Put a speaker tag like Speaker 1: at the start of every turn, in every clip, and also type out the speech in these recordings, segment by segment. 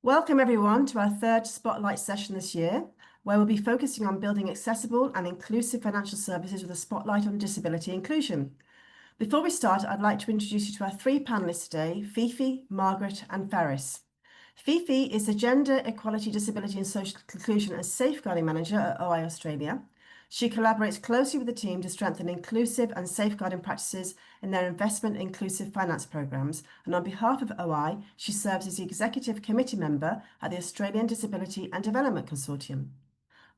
Speaker 1: Welcome everyone to our third Spotlight session this year, where we'll be focusing on building accessible and inclusive financial services with a spotlight on disability inclusion. Before we start, I'd like to introduce you to our three panelists today, Fifi, Margaret and Faris. Fifi is the Gender Equality, Disability and Social Inclusion and Safeguarding Manager at OI Australia. She collaborates closely with the team to strengthen inclusive and safeguarding practices in their investment inclusive finance programs. And on behalf of OI, she serves as the Executive Committee member at the Australian Disability and Development Consortium.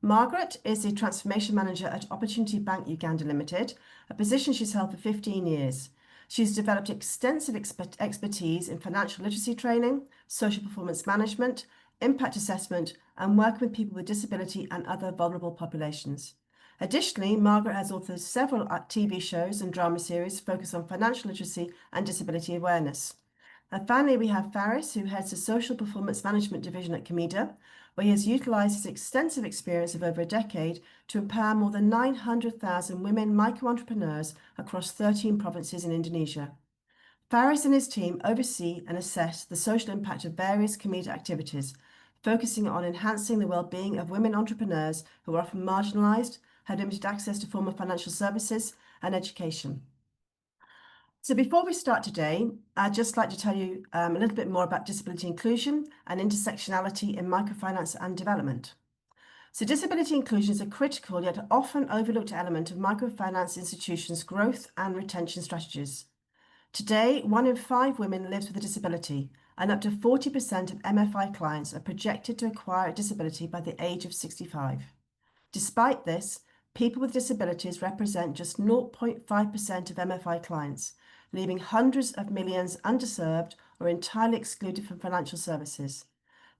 Speaker 1: Margaret is the Transformation Manager at Opportunity Bank Uganda Limited, a position she's held for 15 years. She's developed extensive expertise in financial literacy training, social performance management, impact assessment, and working with people with disability and other vulnerable populations. Additionally, Margaret has authored several TV shows and drama series focused on financial literacy and disability awareness. And finally, we have Faris, who heads the Social Performance Management Division at KOMIDA, where he has utilised his extensive experience of over a decade to empower more than 900,000 women micro-entrepreneurs across 13 provinces in Indonesia. Faris and his team oversee and assess the social impact of various KOMIDA activities, focusing on enhancing the well-being of women entrepreneurs who are often marginalised, have limited access to formal financial services and education. So before we start today, I'd just like to tell you a little bit more about disability inclusion and intersectionality in microfinance and development. So disability inclusion is a critical yet often overlooked element of microfinance institutions' growth and retention strategies. Today, 1 in 5 women lives with a disability, and up to 40% of MFI clients are projected to acquire a disability by the age of 65. Despite this, people with disabilities represent just 0.5% of MFI clients, leaving hundreds of millions underserved or entirely excluded from financial services.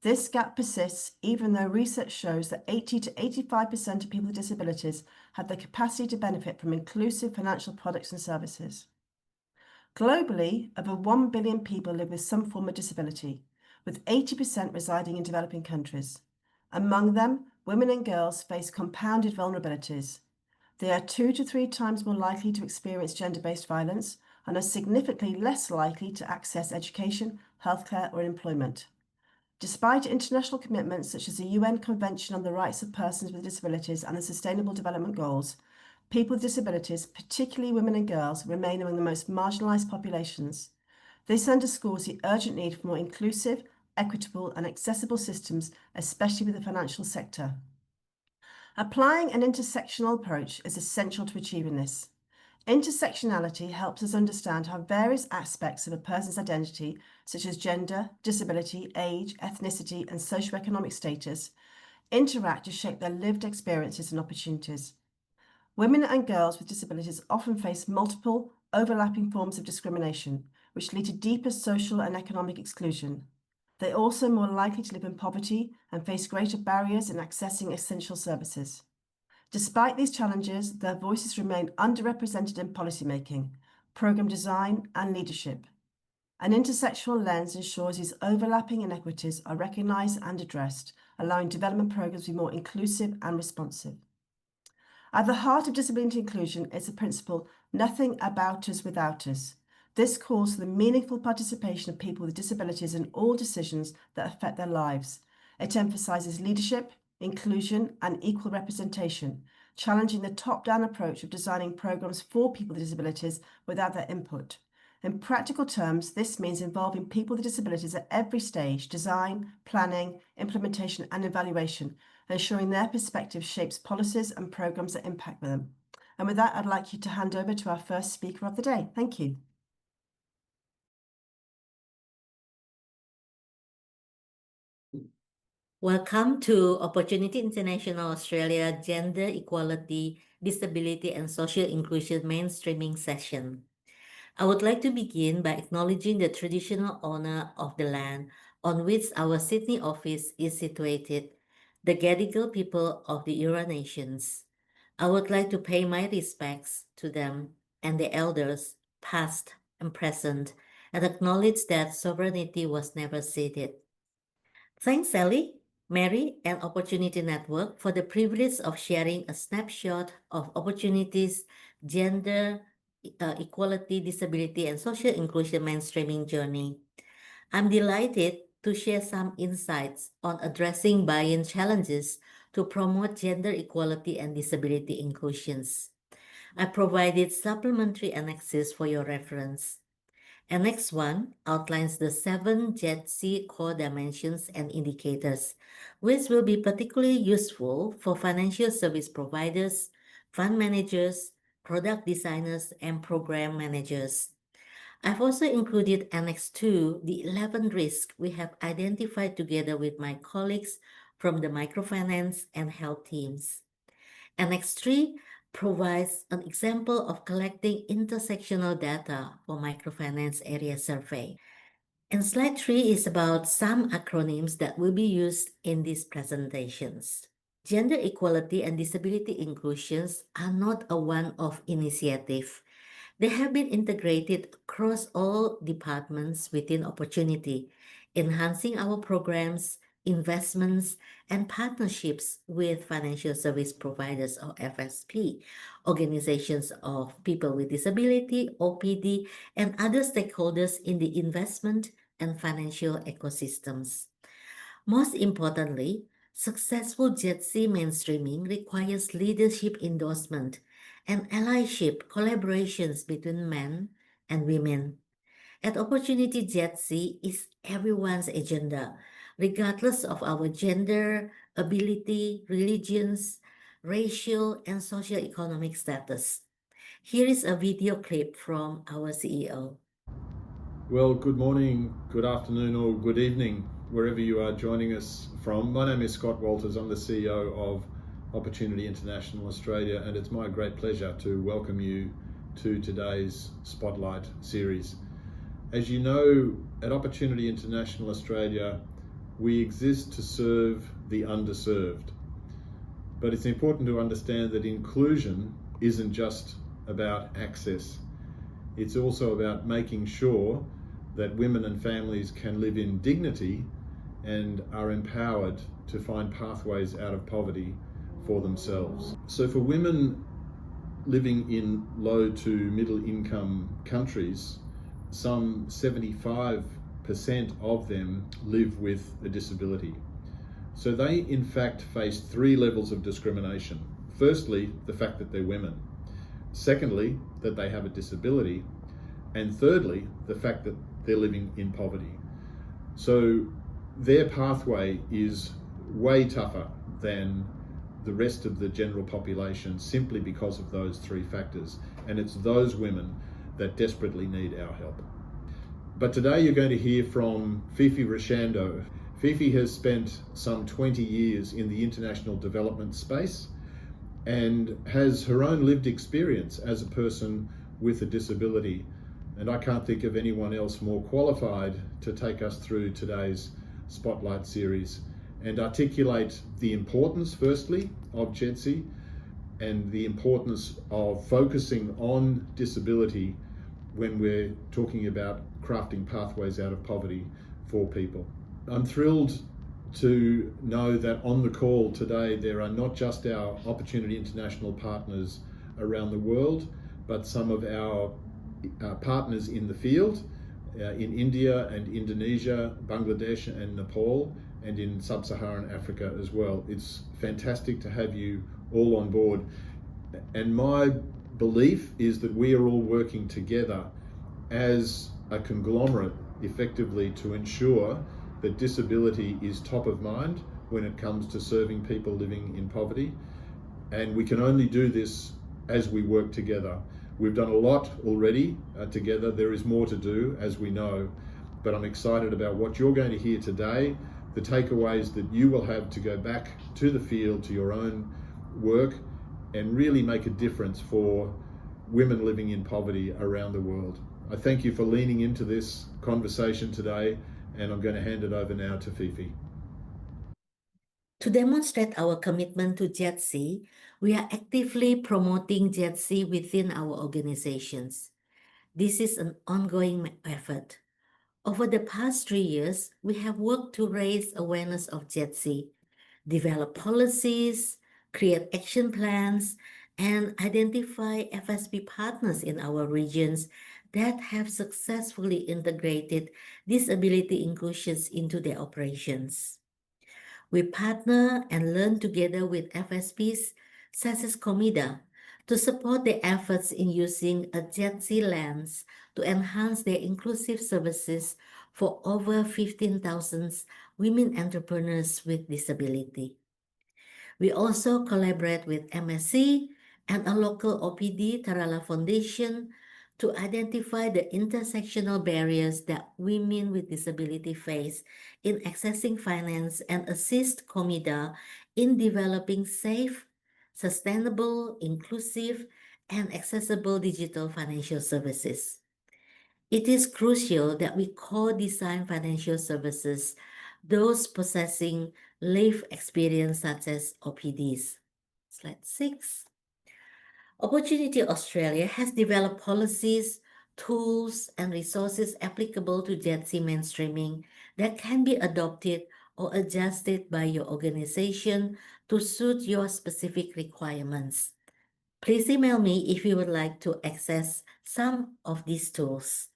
Speaker 1: This gap persists even though research shows that 80 to 85% of people with disabilities have the capacity to benefit from inclusive financial products and services. Globally, over 1 billion people live with some form of disability, with 80% residing in developing countries. Among them, women and girls face compounded vulnerabilities. They are 2 to 3 times more likely to experience gender-based violence and are significantly less likely to access education, healthcare, or employment. Despite international commitments such as the UN Convention on the Rights of Persons with Disabilities and the Sustainable Development Goals, people with disabilities, particularly women and girls, remain among the most marginalised populations. This underscores the urgent need for more inclusive, equitable and accessible systems, especially with the financial sector. Applying an intersectional approach is essential to achieving this. Intersectionality helps us understand how various aspects of a person's identity, such as gender, disability, age, ethnicity, and socioeconomic status, interact to shape their lived experiences and opportunities. Women and girls with disabilities often face multiple, overlapping forms of discrimination, which lead to deeper social and economic exclusion. They're also more likely to live in poverty and face greater barriers in accessing essential services. Despite these challenges, their voices remain underrepresented in policymaking, programme design, and leadership. An intersectional lens ensures these overlapping inequities are recognised and addressed, allowing development programmes to be more inclusive and responsive. At the heart of disability inclusion is the principle, nothing about us without us. This calls for the meaningful participation of people with disabilities in all decisions that affect their lives. It emphasises leadership, inclusion, and equal representation, challenging the top-down approach of designing programmes for people with disabilities without their input. In practical terms, this means involving people with disabilities at every stage, design, planning, implementation, and evaluation, ensuring their perspective shapes policies and programmes that impact them. And with that, I'd like you to hand over to our first speaker of the day. Thank you.
Speaker 2: Welcome to Opportunity International Australia Gender Equality, Disability and Social Inclusion Mainstreaming session. I would like to begin by acknowledging the traditional owner of the land on which our Sydney office is situated, the Gadigal people of the Eora Nations. I would like to pay my respects to them and the elders, past and present, and acknowledge that sovereignty was never ceded. Thanks, Sally, Mary, and Opportunity Network for the privilege of sharing a snapshot of opportunities, gender, equality, disability, and social inclusion mainstreaming journey. I'm delighted to share some insights on addressing buy-in challenges to promote gender equality and disability inclusions. I provided supplementary annexes for your reference. Annex 1 outlines the 7 JETC core dimensions and indicators, which will be particularly useful for financial service providers, fund managers, product designers, and program managers. I've also included Annex 2, the 11 risks we have identified together with my colleagues from the microfinance and health teams. Annex 3 provides an example of collecting intersectional data for microfinance area survey. And slide 3 is about some acronyms that will be used in these presentations. Gender equality and disability inclusions are not a one-off initiative. They have been integrated across all departments within Opportunity, enhancing our programs, investments, and partnerships with financial service providers or FSP, organizations of people with disability, OPD, and other stakeholders in the investment and financial ecosystems. Most importantly, successful JETC mainstreaming requires leadership endorsement and allyship collaborations between men and women. At Opportunity, JETC is everyone's agenda, regardless of our gender, ability, religions, racial, and socio-economic status. Here is a video clip from our CEO.
Speaker 3: Well, good morning, good afternoon, or good evening, wherever you are joining us from. My name is Scott Walters. I'm the CEO of Opportunity International Australia, and it's my great pleasure to welcome you to today's Spotlight series. As you know, at Opportunity International Australia, we exist to serve the underserved. But it's important to understand that inclusion isn't just about access. It's also about making sure that women and families can live in dignity and are empowered to find pathways out of poverty for themselves. So for women living in low to middle income countries, some 75% of them live with a disability. So they in fact face 3 levels of discrimination. Firstly, the fact that they're women. Secondly, that they have a disability. And thirdly, the fact that they're living in poverty. So their pathway is way tougher than the rest of the general population simply because of those 3 factors. And it's those women that desperately need our help. But today you're going to hear from Fifi Rashando. Fifi has spent some 20 years in the international development space and has her own lived experience as a person with a disability. And I can't think of anyone else more qualified to take us through today's Spotlight series and articulate the importance, firstly, of JETC and the importance of focusing on disability when we're talking about crafting pathways out of poverty for people. I'm thrilled to know that on the call today there are not just our Opportunity International partners around the world, but some of our partners in the field, in India and Indonesia, Bangladesh and Nepal, and in sub-Saharan Africa as well. It's fantastic to have you all on board. And my belief is that we are all working together as a conglomerate effectively to ensure that disability is top of mind when it comes to serving people living in poverty. And we can only do this as we work together. We've done a lot already together. There is more to do, as we know, but I'm excited about what you're going to hear today, the takeaways that you will have to go back to the field, to your own work, and really make a difference for women living in poverty around the world. I thank you for leaning into this conversation today, and I'm going to hand it over now to Fifi.
Speaker 2: To demonstrate our commitment to JETC, we are actively promoting JETC within our organizations. This is an ongoing effort. Over the past 3 years, we have worked to raise awareness of JETC, develop policies, create action plans, and identify FSP partners in our regions that have successfully integrated disability inclusions into their operations. We partner and learn together with FSPs such as KOMIDA to support their efforts in using a Gen-Z lens to enhance their inclusive services for over 15,000 women entrepreneurs with disability. We also collaborate with MSC and a local OPD, Tarala Foundation, to identify the intersectional barriers that women with disability face in accessing finance and assist KOMIDA in developing safe, sustainable, inclusive, and accessible digital financial services. It is crucial that we co-design financial services, those possessing lived experience such as OPDs. Slide 6. Opportunity Australia has developed policies, tools, and resources applicable to Gen-Z mainstreaming that can be adopted or adjusted by your organization to suit your specific requirements. Please email me if you would like to access some of these tools.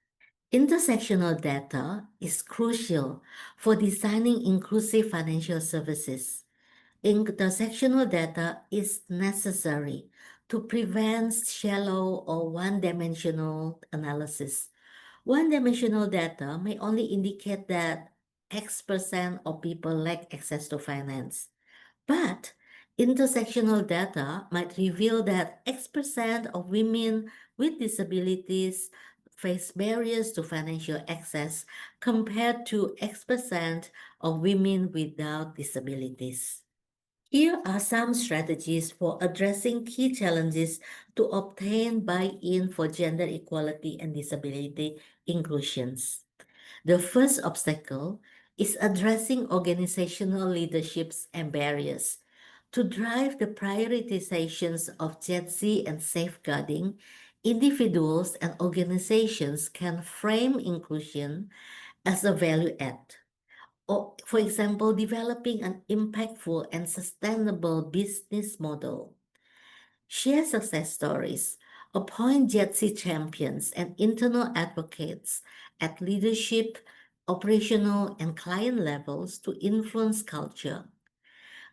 Speaker 2: Intersectional data is crucial for designing inclusive financial services. Intersectional data is necessary to prevent shallow or one-dimensional analysis. One-dimensional data may only indicate that X% of people lack access to finance. But intersectional data might reveal that X% of women with disabilities face barriers to financial access compared to X% of women without disabilities. Here are some strategies for addressing key challenges to obtain buy-in for gender equality and disability inclusions. The first obstacle is addressing organizational leaderships and barriers. To drive the prioritizations of Gen-Z and safeguarding, individuals and organizations can frame inclusion as a value add. Or, for example, developing an impactful and sustainable business model. Share success stories. Appoint Gen-Z champions and internal advocates at leadership, operational, and client levels to influence culture.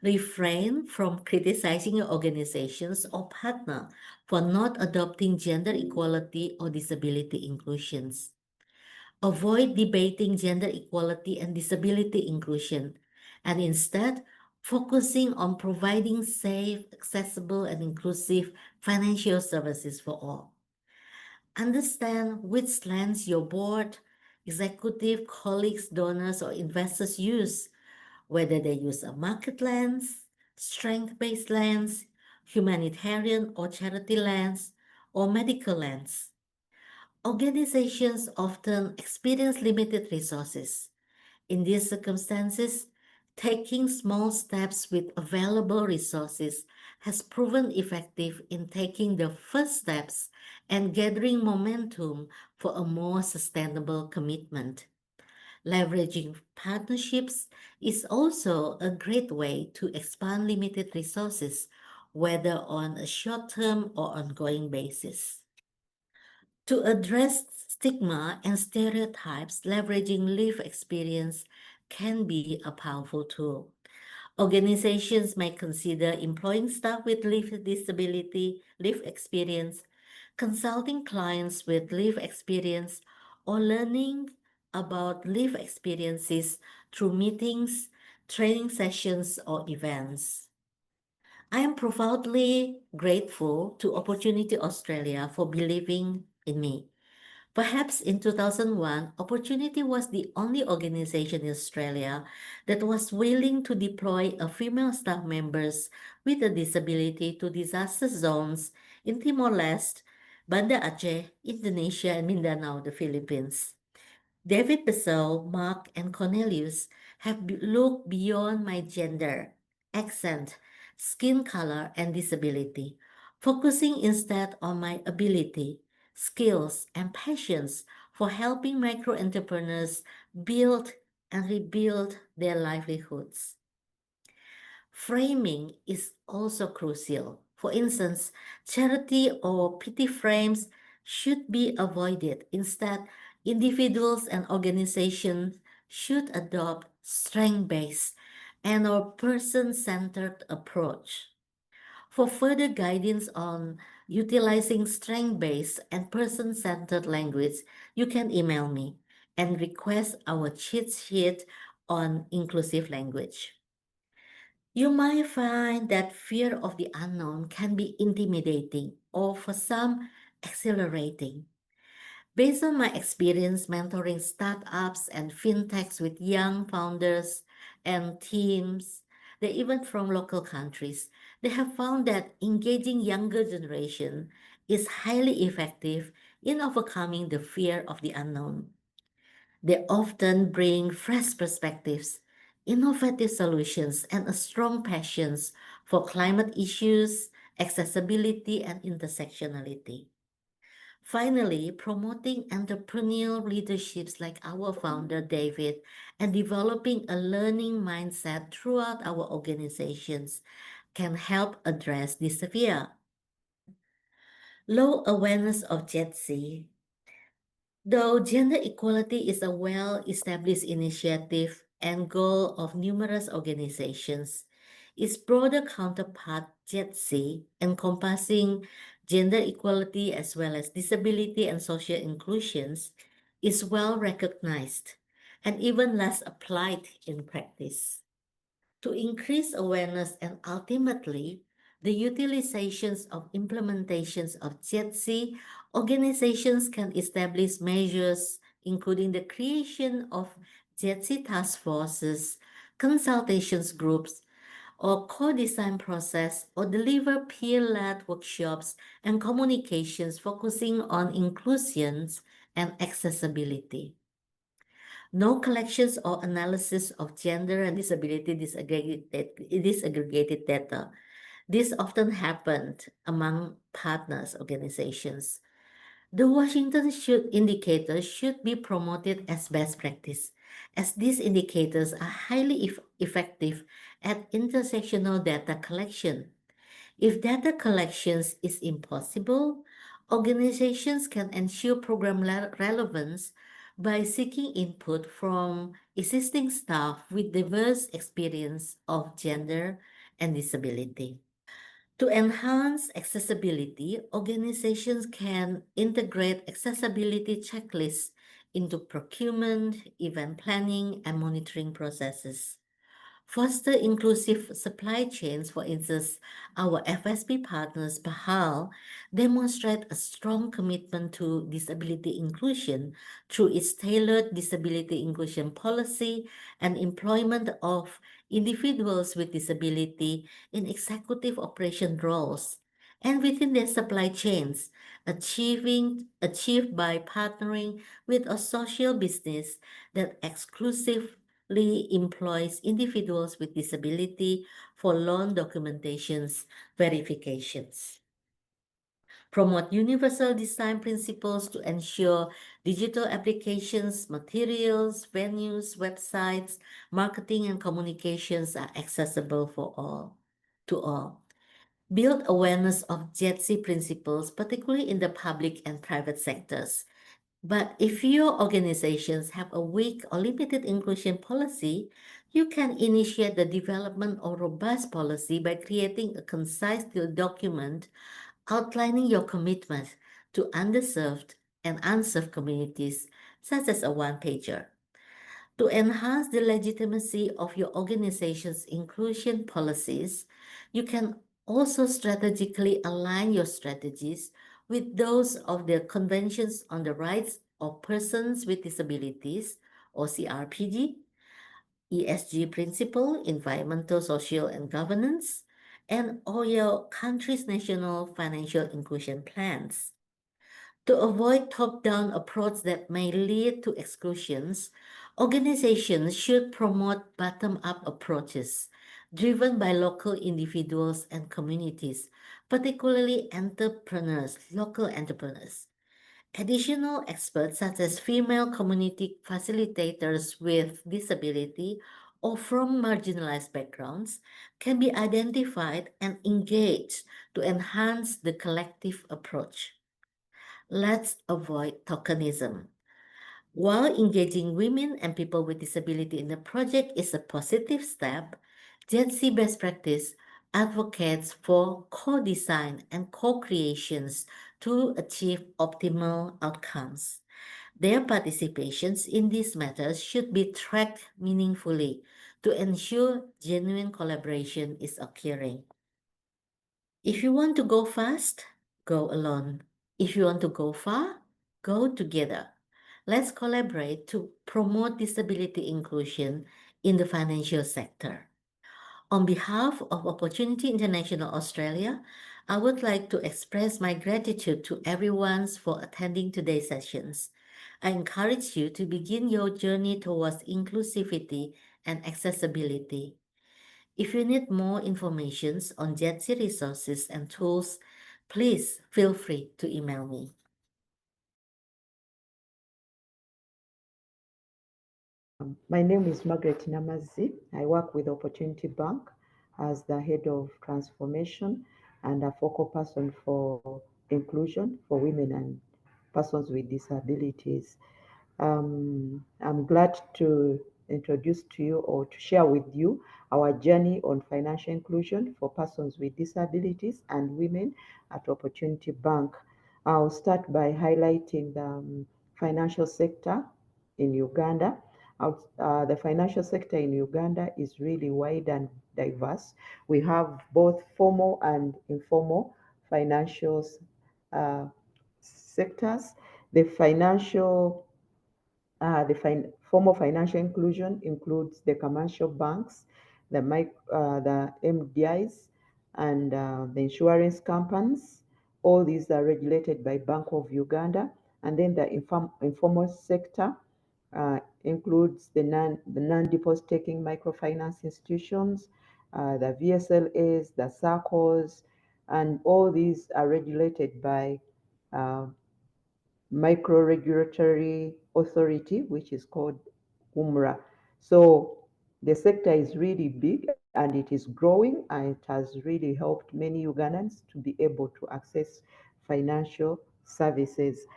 Speaker 2: Refrain from criticizing your organizations or partner for not adopting gender equality or disability inclusions. Avoid debating gender equality and disability inclusion, and instead focusing on providing safe, accessible, and inclusive financial services for all. Understand which lens your board, executive, colleagues, donors, or investors use, whether they use a market lens, strength-based lens, humanitarian or charity lens, or medical lens. Organizations often experience limited resources. In these circumstances, taking small steps with available resources has proven effective in taking the first steps and gathering momentum for a more sustainable commitment. Leveraging partnerships is also a great way to expand limited resources, whether on a short-term or ongoing basis. To address stigma and stereotypes, leveraging lived experience can be a powerful tool. Organizations may consider employing staff with lived disability, lived experience, consulting clients with lived experience, or learning about lived experiences through meetings, training sessions, or events. I am profoundly grateful to Opportunity Australia for believing in me. Perhaps in 2001, Opportunity was the only organization in Australia that was willing to deploy a female staff members with a disability to disaster zones in Timor-Leste, Banda Aceh, Indonesia, and Mindanao, the Philippines. David Bissell, Mark, and Cornelius have looked beyond my gender, accent, skin color, and disability, focusing instead on my ability, skills, and passions for helping micro entrepreneurs build and rebuild their livelihoods. Framing is also crucial. For instance, charity or pity frames should be avoided. Instead, individuals and organizations should adopt strength-based and or person-centered approach. For further guidance on utilizing strength-based and person-centered language, you can email me and request our cheat sheet on inclusive language. You might find that fear of the unknown can be intimidating or for some exhilarating. Based on my experience mentoring startups and fintechs with young founders and teams, they even from local countries, they have found that engaging younger generation is highly effective in overcoming the fear of the unknown. They often bring fresh perspectives, innovative solutions, and a strong passion for climate issues, accessibility, and intersectionality. Finally, promoting entrepreneurial leaderships like our founder David and developing a learning mindset throughout our organizations can help address this fear. Low awareness of JETC. Though gender equality is a well-established initiative and goal of numerous organizations, its broader counterpart, JETC, encompassing gender equality as well as disability and social inclusions, is well recognized and even less applied in practice. To increase awareness and ultimately the utilizations of implementations of JETC, organizations can establish measures including the creation of JETC task forces, consultations groups, or co-design process, or deliver peer-led workshops and communications focusing on inclusions and accessibility. No collections or analysis of gender and disability disaggregated data. This often happened among partners organizations. The Washington indicators should be promoted as best practice, as these indicators are highly effective at intersectional data collection. If data collections is impossible, organizations can ensure program relevance by seeking input from existing staff with diverse experience of gender and disability. To enhance accessibility, organizations can integrate accessibility checklists into procurement, event planning, and monitoring processes. Foster inclusive supply chains, for instance, our FSP partners, PAHAL, demonstrate a strong commitment to disability inclusion through its tailored disability inclusion policy and employment of individuals with disability in executive operation roles and within their supply chains, achieved by partnering with a social business that exclusively employs individuals with disability for loan documentations verifications. Promote universal design principles to ensure digital applications, materials, venues, websites, marketing, and communications are accessible to all. Build awareness of JETC principles, particularly in the public and private sectors. But if your organizations have a weak or limited inclusion policy, you can initiate the development of robust policy by creating a concise document outlining your commitment to underserved and unserved communities, such as a one-pager. To enhance the legitimacy of your organization's inclusion policies, you can also strategically align your strategies with those of the Conventions on the Rights of Persons with Disabilities, or CRPD, ESG principle, environmental, social, and governance, and all your country's national financial inclusion plans. To avoid top-down approach that may lead to exclusions, organizations should promote bottom-up approaches driven by local individuals and communities, particularly local entrepreneurs. Additional experts such as female community facilitators with disability or from marginalized backgrounds can be identified and engaged to enhance the collective approach. Let's avoid tokenism. While engaging women and people with disability in the project is a positive step, JETSI best practice advocates for co-design and co-creations to achieve optimal outcomes. Their participations in these matters should be tracked meaningfully to ensure genuine collaboration is occurring. If you want to go fast, go alone. If you want to go far, go together. Let's collaborate to promote disability inclusion in the financial sector. On behalf of Opportunity International Australia, I would like to express my gratitude to everyone for attending today's sessions. I encourage you to begin your journey towards inclusivity and accessibility. If you need more information on JETSI resources and tools, please feel free to email me.
Speaker 4: My name is Margaret Namazzi. I work with Opportunity Bank as the head of transformation and a focal person for inclusion for women and persons with disabilities. I'm glad to introduce to you or to share with you our journey on financial inclusion for persons with disabilities and women at Opportunity Bank. I'll start by highlighting the financial sector in Uganda. The financial sector in Uganda is really wide and diverse. We have both formal and informal financial sectors. The form of financial inclusion includes the commercial banks, the MDIs, and the insurance companies. All these are regulated by Bank of Uganda. And then the informal sector includes the non-deposit taking microfinance institutions, the VSLAs, the SACCOs, and all these are regulated by micro regulatory authority, which is called UMRA. So the sector is really big and it is growing, and it has really helped many Ugandans to be able to access financial services.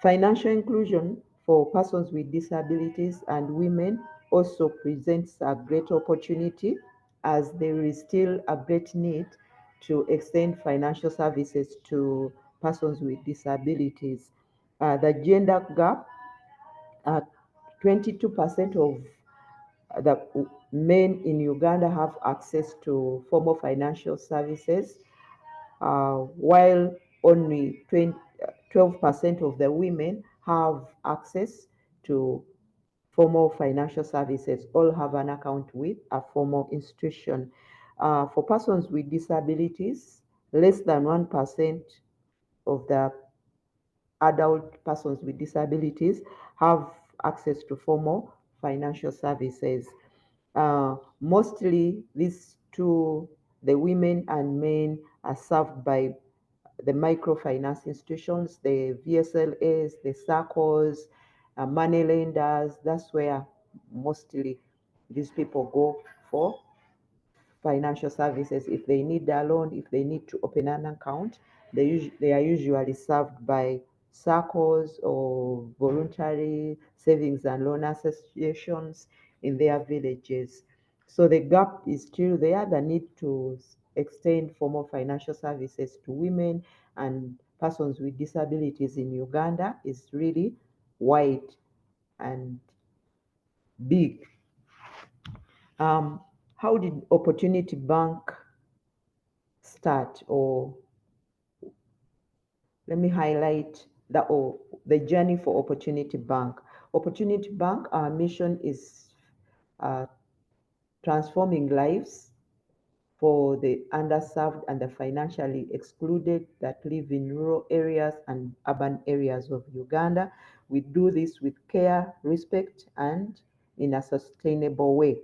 Speaker 4: Financial inclusion for persons with disabilities and women also presents a great opportunity, as there is still a great need to extend financial services to persons with disabilities. The gender gap, 22% of the men in Uganda have access to formal financial services, while only 12% of the women have access to formal financial services. All have an account with a formal institution. For persons with disabilities, less than 1% of the adult persons with disabilities have access to formal financial services. Mostly these two, the women and men, are served by the microfinance institutions, the VSLAs, the SACCOs, money lenders. That's where mostly these people go for financial services. If they need a loan, if they need to open an account, they are usually served by SACCOs or voluntary savings and loan associations in their villages. So the gap is still there. The need to extend formal financial services to women and persons with disabilities in Uganda is really wide and big. How did Opportunity Bank start? Or let me highlight the journey for Opportunity Bank. Opportunity Bank, our mission is uh, transforming lives for the underserved and the financially excluded that live in rural areas and urban areas of Uganda. We do this with care, respect, and in a sustainable way.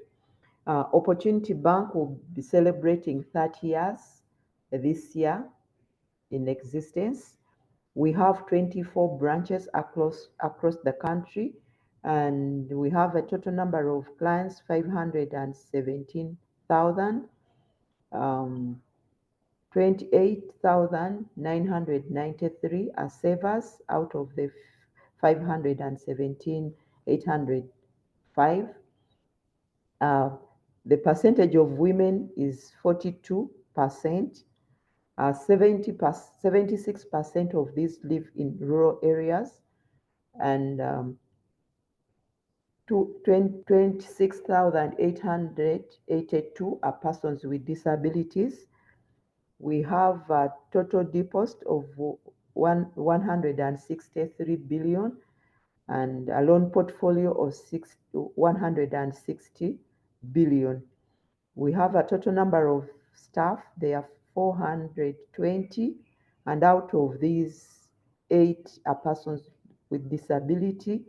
Speaker 4: Opportunity Bank will be celebrating 30 years this year in existence. We have 24 branches across the country, and we have a total number of clients, 517,000. 28,993 are savers out of the 517,805. The percentage of women is 42%. 76% of these live in rural areas, and 26,882 are persons with disabilities. We have a total deposit of 163 billion and a loan portfolio of 160 billion. We have a total number of staff. They are 420, and out of these, 8 are persons with disability.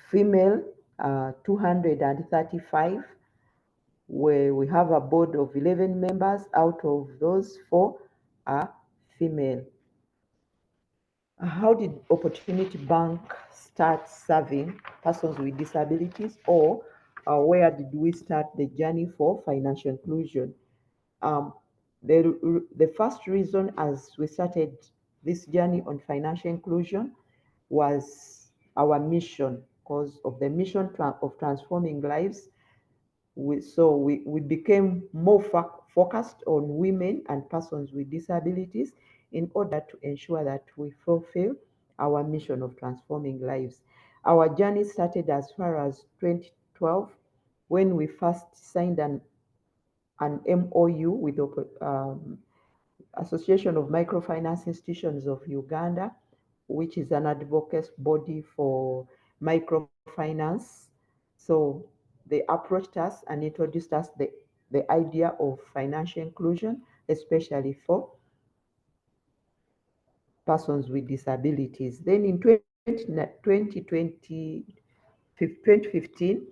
Speaker 4: Female, 235, where we have a board of 11 members. Out of those, 4 are female. How did Opportunity Bank start serving persons with disabilities, or where did we start the journey for financial inclusion? The first reason as we started this journey on financial inclusion was our mission, because of the mission of transforming lives. We became more focused on women and persons with disabilities in order to ensure that we fulfill our mission of transforming lives. Our journey started as far as 2012, when we first signed an MOU with Association of Microfinance Institutions of Uganda, which is an advocacy body for microfinance. So they approached us and introduced us the idea of financial inclusion, especially for persons with disabilities. Then in 2015,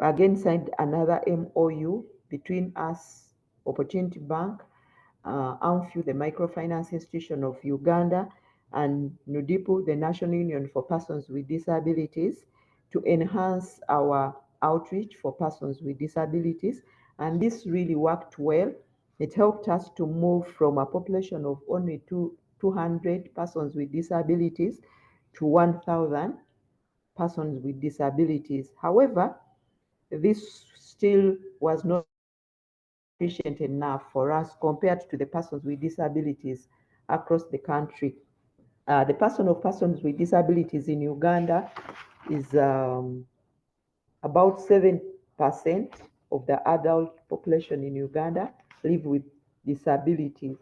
Speaker 4: again signed another MOU between us, Opportunity Bank, AMFU, the Microfinance Institution of Uganda, and NUDIPU, the National Union for Persons with Disabilities, to enhance our outreach for persons with disabilities. And this really worked well. It helped us to move from a population of only 200 persons with disabilities to 1,000 persons with disabilities. However, this still was not efficient enough for us compared to the persons with disabilities across the country. The persons with disabilities in Uganda is about 7% of the adult population in Uganda live with disabilities.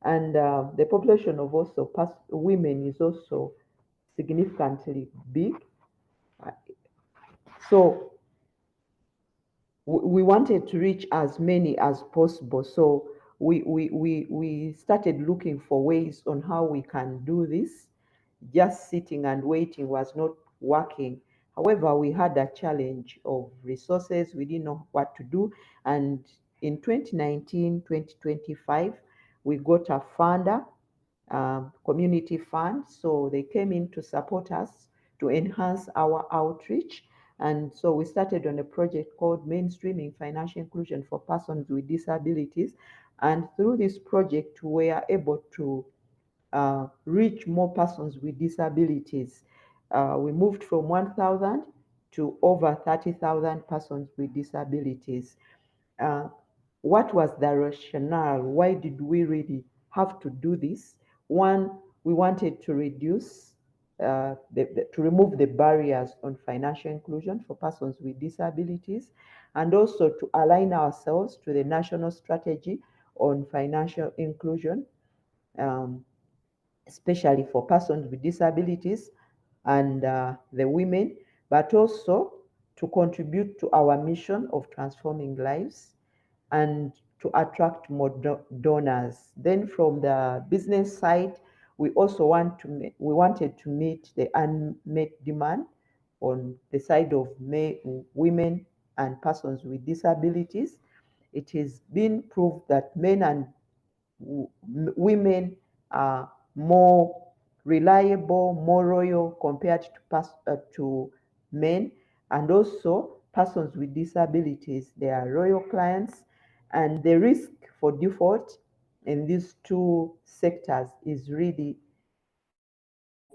Speaker 4: And the population of also women is also significantly big. So we wanted to reach as many as possible. So we started looking for ways on how we can do this. Just sitting and waiting was not working. However, we had a challenge of resources. We didn't know what to do. And in 2019, 2025, we got a funder, community fund. So they came in to support us to enhance our outreach. And so we started on a project called Mainstreaming Financial Inclusion for Persons with Disabilities. And through this project, we are able to reach more persons with disabilities. We moved from 1,000 to over 30,000 persons with disabilities. What was the rationale? Why did we really have to do this? One, we wanted to reduce, to remove the barriers on financial inclusion for persons with disabilities, and also to align ourselves to the national strategy on financial inclusion, especially for persons with disabilities and the women, but also to contribute to our mission of transforming lives and to attract more donors. Then from the business side, we also wanted to meet the unmet demand on the side of women and persons with disabilities. It has been proved that men and women are more reliable, more loyal compared to men, and also persons with disabilities. They are loyal clients, And the risk for default in these two sectors is really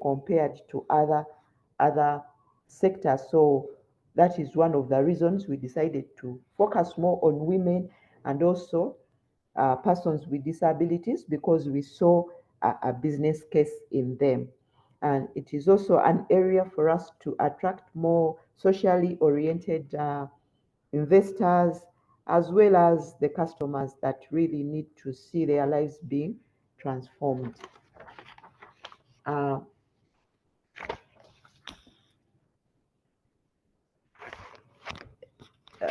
Speaker 4: compared to other sectors. So that is one of the reasons we decided to focus more on women and also persons with disabilities, because we saw a business case in them. And it is also an area for us to attract more socially oriented investors, as well as the customers that really need to see their lives being transformed. Uh,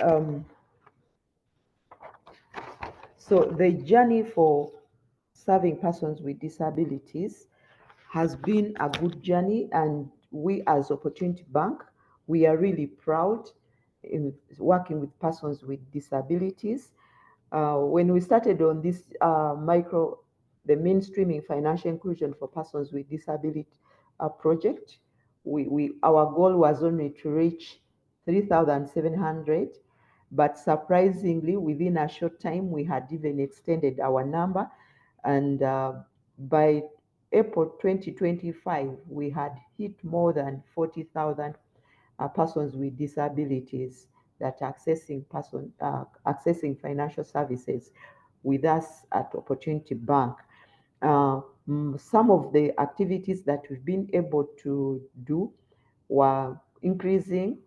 Speaker 4: um, so the journey for serving persons with disabilities has been a good journey, and we as Opportunity Bank, we are really proud in working with persons with disabilities. When we started on this the mainstreaming financial inclusion for persons with disability project, our goal was only to reach 3,700, but surprisingly, within a short time, we had even extended our number, and by April 2025, we had hit more than 40,000 persons with disabilities that are accessing financial services with us at Opportunity Bank. Some of the activities that we've been able to do were increasing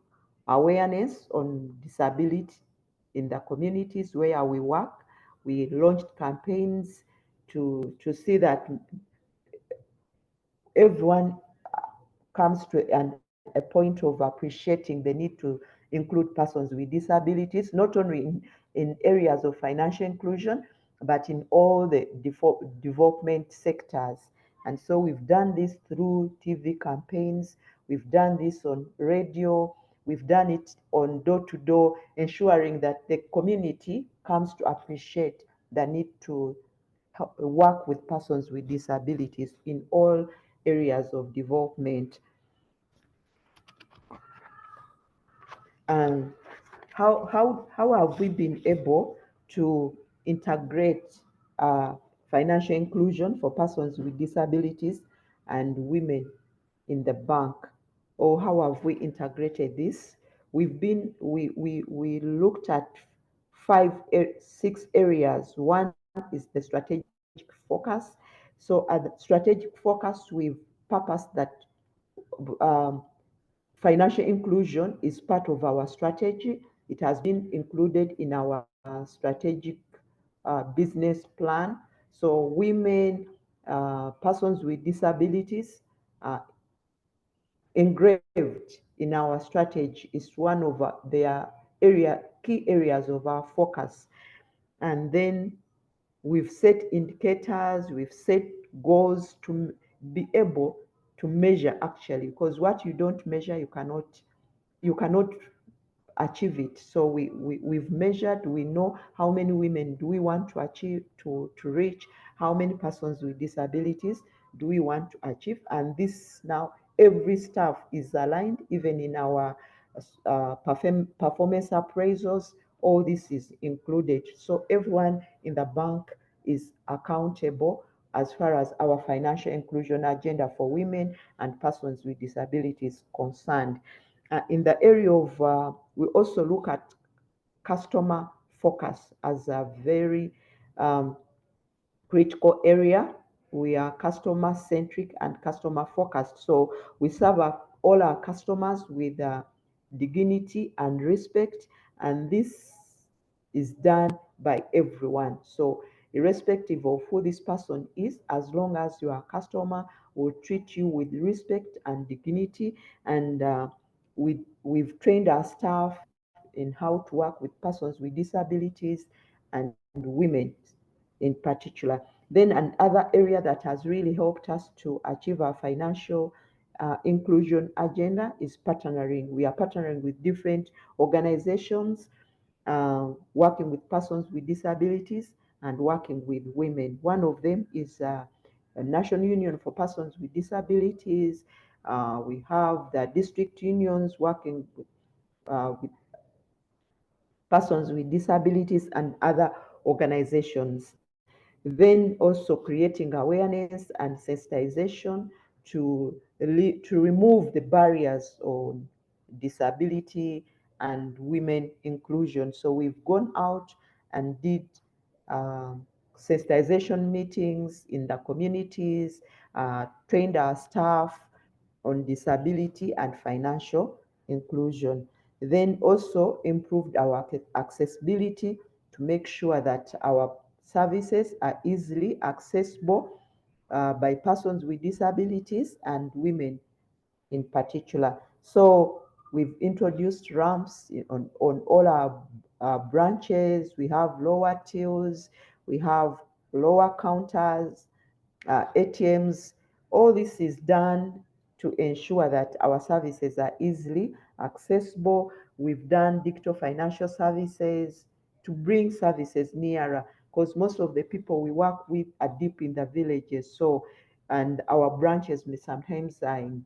Speaker 4: awareness on disability in the communities where we work. We launched campaigns to see that everyone comes to a point of appreciating the need to include persons with disabilities, not only in areas of financial inclusion, but in all the development sectors. And so we've done this through TV campaigns, we've done this on radio, we've done it on door-to-door, ensuring that the community comes to appreciate the need to work with persons with disabilities in all areas of development. And how have we been able to integrate financial inclusion for persons with disabilities and women in the bank? Or how have we integrated this? We looked at 6 areas. One is the strategic focus. So at the strategic focus, we've purposed that financial inclusion is part of our strategy. It has been included in our strategic business plan. So women, persons with disabilities, engraved in our strategy is one of their key areas of our focus. And then we've set indicators, we've set goals to be able to measure, actually, because what you don't measure, you cannot achieve it. So we've measured, we know how many women do we want to achieve, to reach, how many persons with disabilities do we want to achieve. And this now, every staff is aligned, even in our performance appraisals, all this is included. So everyone in the bank is accountable as far as our financial inclusion agenda for women and persons with disabilities concerned. In the area of, we also look at customer focus as a very critical area. We are customer centric and customer focused. So we serve all our customers with dignity and respect, and this is done by everyone. So irrespective of who this person is, as long as you are a customer, we'll treat you with respect and dignity. And we've trained our staff in how to work with persons with disabilities and women in particular. Then another area that has really helped us to achieve our financial inclusion agenda is partnering. We are partnering with different organizations, working with persons with disabilities and working with women. One of them is a National Union for Persons with Disabilities. We have the district unions working with persons with disabilities and other organizations. Then also creating awareness and sensitization to remove the barriers on disability and women inclusion. So we've gone out and did sensitization meetings in the communities, trained our staff on disability and financial inclusion. Then also improved our accessibility to make sure that our services are easily accessible by persons with disabilities and women in particular. So we've introduced ramps on all our branches. We have lower tills, we have lower counters, ATMs. All this is done to ensure that our services are easily accessible. We've done digital financial services to bring services nearer, because most of the people we work with are deep in the villages. So, and our branches may sometimes are in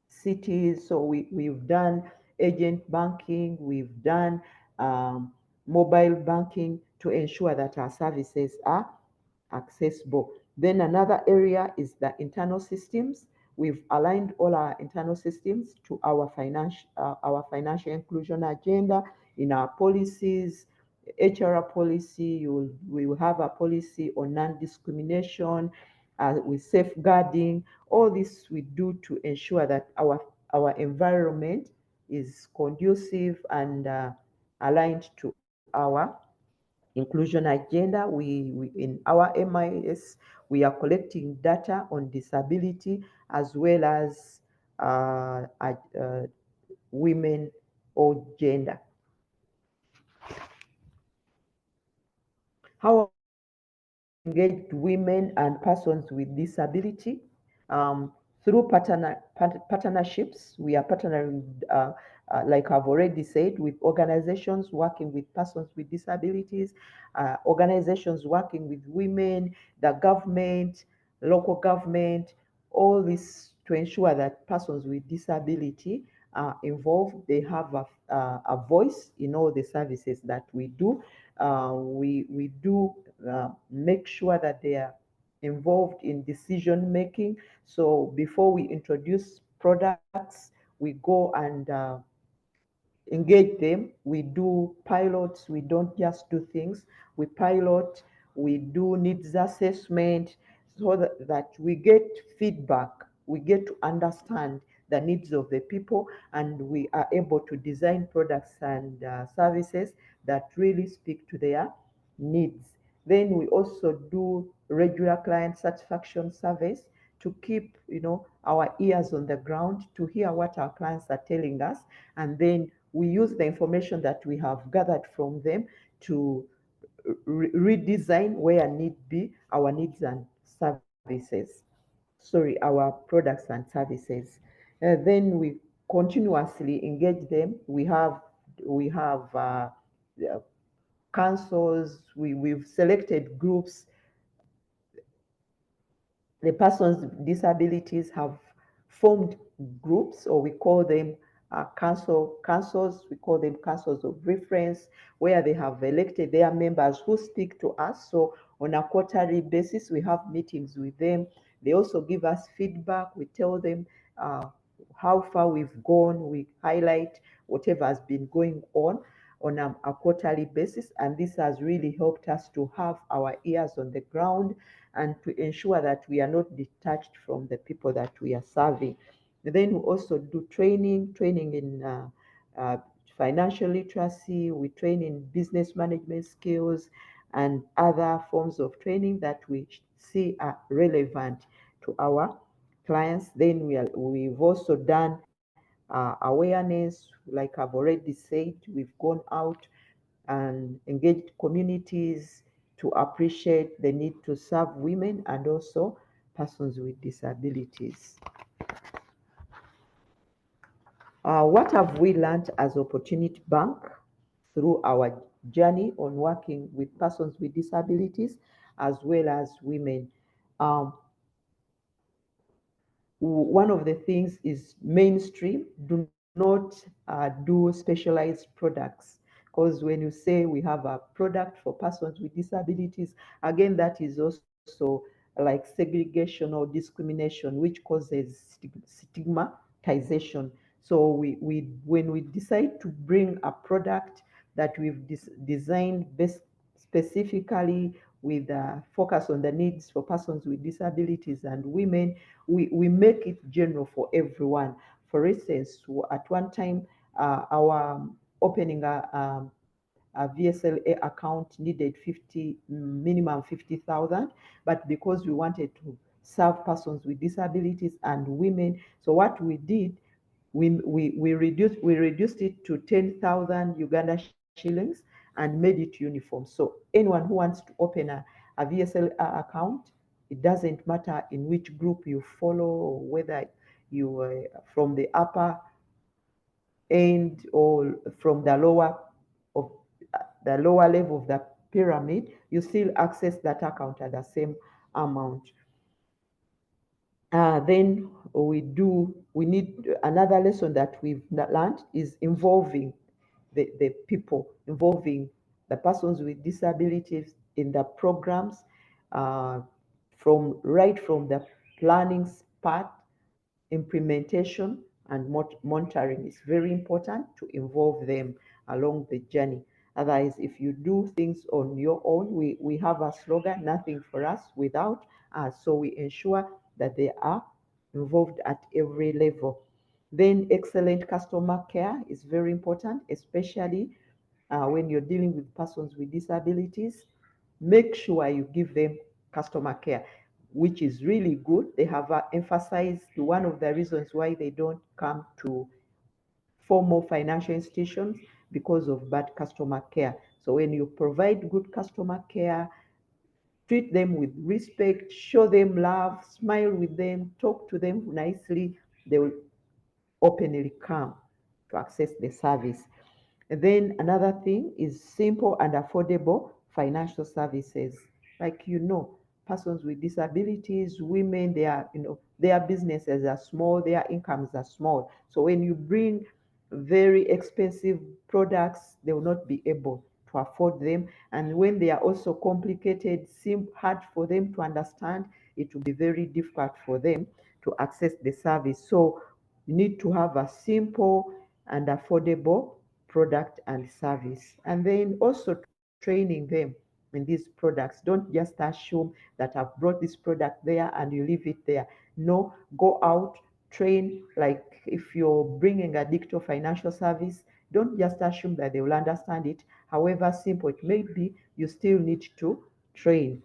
Speaker 4: cities. So we've done agent banking, we've done mobile banking to ensure that our services are accessible. Then another area is the internal systems. We've aligned all our internal systems to our financial inclusion agenda in our policies. HR policy, we will have a policy on non-discrimination, with safeguarding. All this we do to ensure that our environment is conducive and aligned to our inclusion agenda. We in our MIS, we are collecting data on disability as well as women or gender. How engaged women and persons with disability through partnerships. We are partnering, like I've already said, with organizations working with persons with disabilities, organizations working with women, the government, local government, all this to ensure that persons with disability are involved. They have a voice in all the services that we do. We do make sure that they are involved in decision making. So before we introduce products, we go and engage them. We do pilots. We don't just do things. We pilot. We do needs assessment so that we get feedback. We get to understand the needs of the people, and we are able to design products and services that really speak to their needs. Then we also do regular client satisfaction surveys to keep, our ears on the ground to hear what our clients are telling us, and then we use the information that we have gathered from them to redesign where need be our needs and services. Sorry, our products and services. Then we continuously engage them. We have councils. We've selected groups. The persons with disabilities have formed groups, or we call them councils. We call them councils of reference, where they have elected their members who speak to us. So on a quarterly basis, we have meetings with them. They also give us feedback. We tell them how far we've gone. We highlight whatever has been going on a quarterly basis, and this has really helped us to have our ears on the ground and to ensure that we are not detached from the people that we are serving. And then we also do training in financial literacy. We train in business management skills and other forms of training that we see are relevant to our clients. Then we've also done awareness, like I've already said. We've gone out and engaged communities to appreciate the need to serve women and also persons with disabilities. What have we learned as Opportunity Bank through our journey on working with persons with disabilities as well as women? One of the things is mainstream. Do not do specialized products, because when you say we have a product for persons with disabilities, again, that is also like segregation or discrimination, which causes stigmatization. So when we decide to bring a product that we've designed best specifically with a focus on the needs for persons with disabilities and women, we make it general for everyone. For instance, at one time, our opening a VSLA account needed minimum 50,000, but because we wanted to serve persons with disabilities and women, so what we did, we reduced it to 10,000 Uganda shillings and made it uniform. So anyone who wants to open a VSLA account, it doesn't matter in which group you follow, or whether you are from the upper end or from the lower of the lower level of the pyramid, you still access that account at the same amount. Then we need another lesson that we've learned is involving the people, involving the persons with disabilities in the programs, right from the planning part, implementation, and monitoring. Is very important to involve them along the journey. Otherwise, if you do things on your own, we have a slogan, nothing for us without us. So we ensure that they are involved at every level. Then excellent customer care is very important, especially when you're dealing with persons with disabilities. Make sure you give them customer care, which is really good. They have emphasized one of the reasons why they don't come to formal financial institutions because of bad customer care. So when you provide good customer care, treat them with respect, show them love, smile with them, talk to them nicely, they will openly come to access the service. And then another thing is simple and affordable financial services. Like, persons with disabilities, women, their businesses are small, their incomes are small. So when you bring very expensive products, they will not be able to afford them. And when they are also complicated, seem hard for them to understand, it will be very difficult for them to access the service. So you need to have a simple and affordable product and service. And then also training them in these products. Don't just assume that I've brought this product there and you leave it there. No, go out, train. Like if you're bringing a digital financial service, don't just assume that they will understand it. However simple it may be, you still need to train.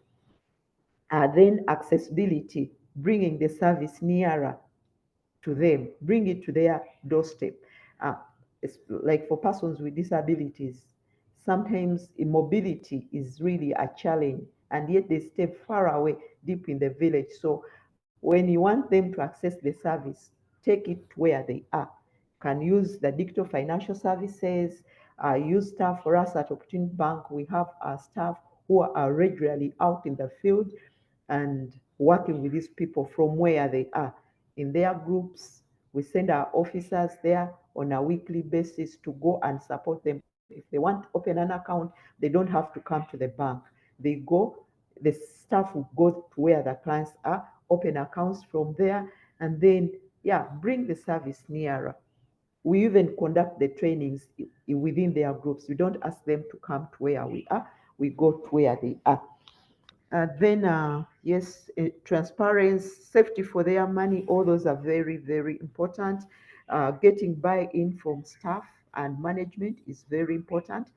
Speaker 4: Then accessibility, bringing the service nearer to them, bring it to their doorstep. It's like for persons with disabilities, sometimes immobility is really a challenge, and yet they stay far away, deep in the village. So when you want them to access the service, take it where they are. Can use the digital financial services, use staff. For us at Opportunity Bank, we have our staff who are regularly out in the field and working with these people from where they are in their groups. We send our officers there on a weekly basis to go and support them. If they want to open an account, they don't have to come to the bank. They go, the staff will go to where the clients are, open accounts from there, and then, bring the service nearer. We even conduct the trainings within their groups. We don't ask them to come to where we are, we go to where they are. Then, yes, transparency, safety for their money, all those are very, very important. Getting buy-in from staff and management is very important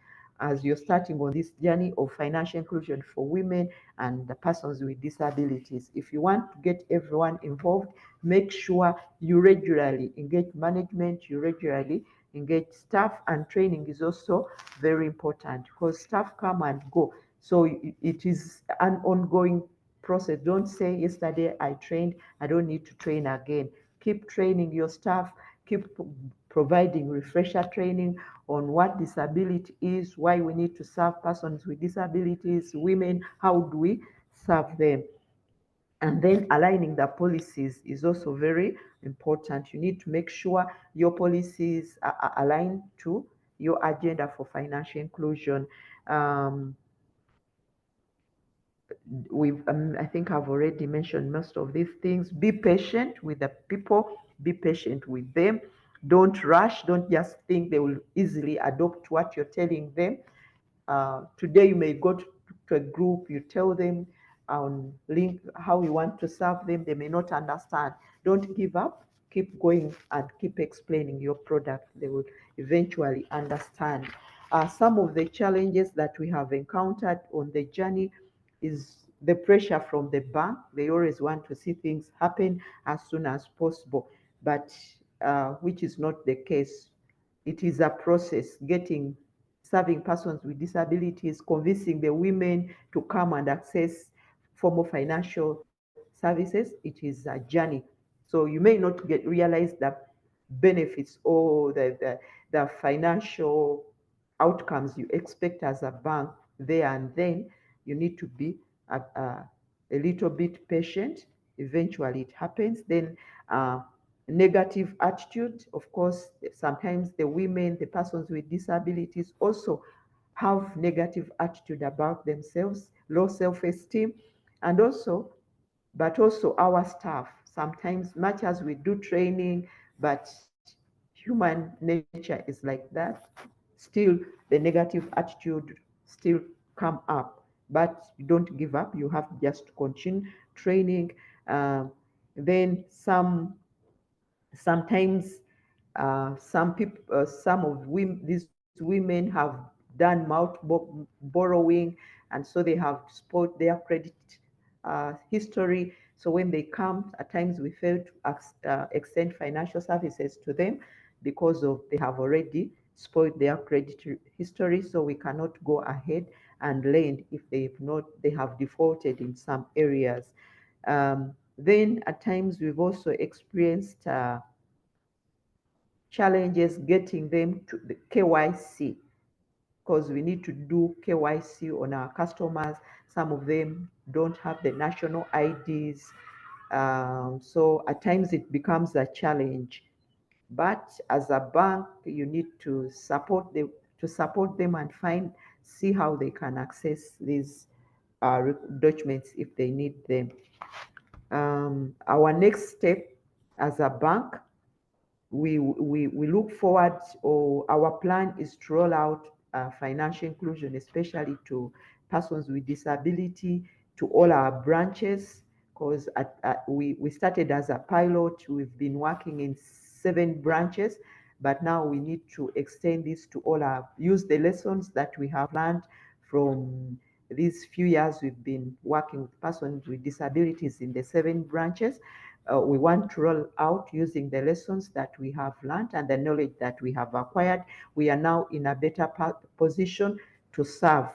Speaker 4: as you're starting on this journey of financial inclusion for women and the persons with disabilities. If you want to get everyone involved, make sure you regularly engage management, you regularly engage staff, and training is also very important because staff come and go. So it is an ongoing process. Don't say, yesterday I trained, I don't need to train again. Keep training your staff, keep providing refresher training on what disability is, why we need to serve persons with disabilities, women, how do we serve them. And then aligning the policies is also very important. You need to make sure your policies are aligned to your agenda for financial inclusion. I think I've already mentioned most of these things. Be patient with the people, be patient with them. Don't rush, don't just think they will easily adopt what you're telling them. Today you may go to a group, you tell them on link how you want to serve them, they may not understand. Don't give up, keep going and keep explaining your product. They will eventually understand. Some of the challenges that we have encountered on the journey is the pressure from the bank. They always want to see things happen as soon as possible, but which is not the case. It is a process, serving persons with disabilities, convincing the women to come and access formal financial services. It is a journey. So you may not realize the benefits or the financial outcomes you expect as a bank there and then. You need to be a little bit patient. Eventually it happens. Then negative attitude, of course, sometimes the women, the persons with disabilities also have negative attitude about themselves, low self-esteem, and also, but also our staff. Sometimes, much as we do training, but human nature is like that, still the negative attitude still come up. But you don't give up, you have to just continue training. Then sometimes some of these women have done borrowing, and so they have spoiled their credit history. So when they come, at times we fail to extend financial services to them because of they have already spoiled their credit history. So we cannot go ahead and lend if they have defaulted in some areas. Then at times we've also experienced challenges getting them to the KYC, because we need to do KYC on our customers. Some of them don't have the national IDs. So at times it becomes a challenge. But as a bank, you need to support them and see how they can access these documents if they need them. Our next step as a bank, we look forward, or our plan is to roll out financial inclusion, especially to persons with disability, to all our branches, because we started as a pilot. We've been working in 7 branches, but now we need to extend this to use the lessons that we have learned from these few years we've been working with persons with disabilities in the 7 branches. We want to roll out using the lessons that we have learned and the knowledge that we have acquired. We are now in a better position to serve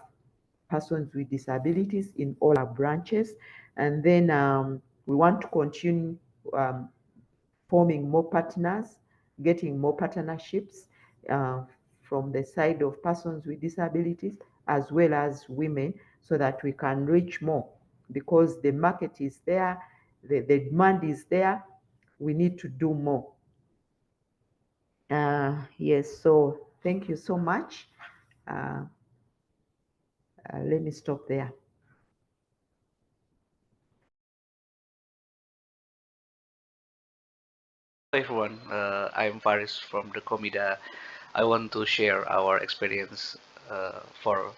Speaker 4: persons with disabilities in all our branches. And then we want to continue forming more partners, getting more partnerships from the side of persons with disabilities as well as women, so that we can reach more, because the market is there, the demand is there. We need to do more. Yes, so thank you so much. Let me stop there.
Speaker 5: Hello everyone, I'm Faris from the KOMIDA. I want to share our experience for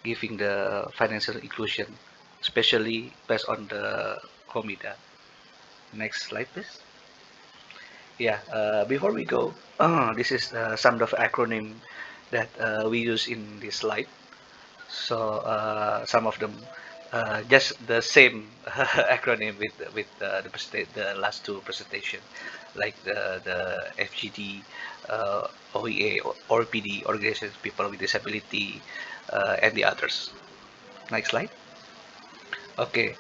Speaker 5: giving the financial inclusion, especially based on the KOMIDA. Next slide, please. Yeah, before we go, this is some of the acronym that we use in this slide. So some of them just the same acronym with the last 2 presentation, like the FGD, OEA, or PD, Organizations of People with Disability, and the others. Next slide. Okay,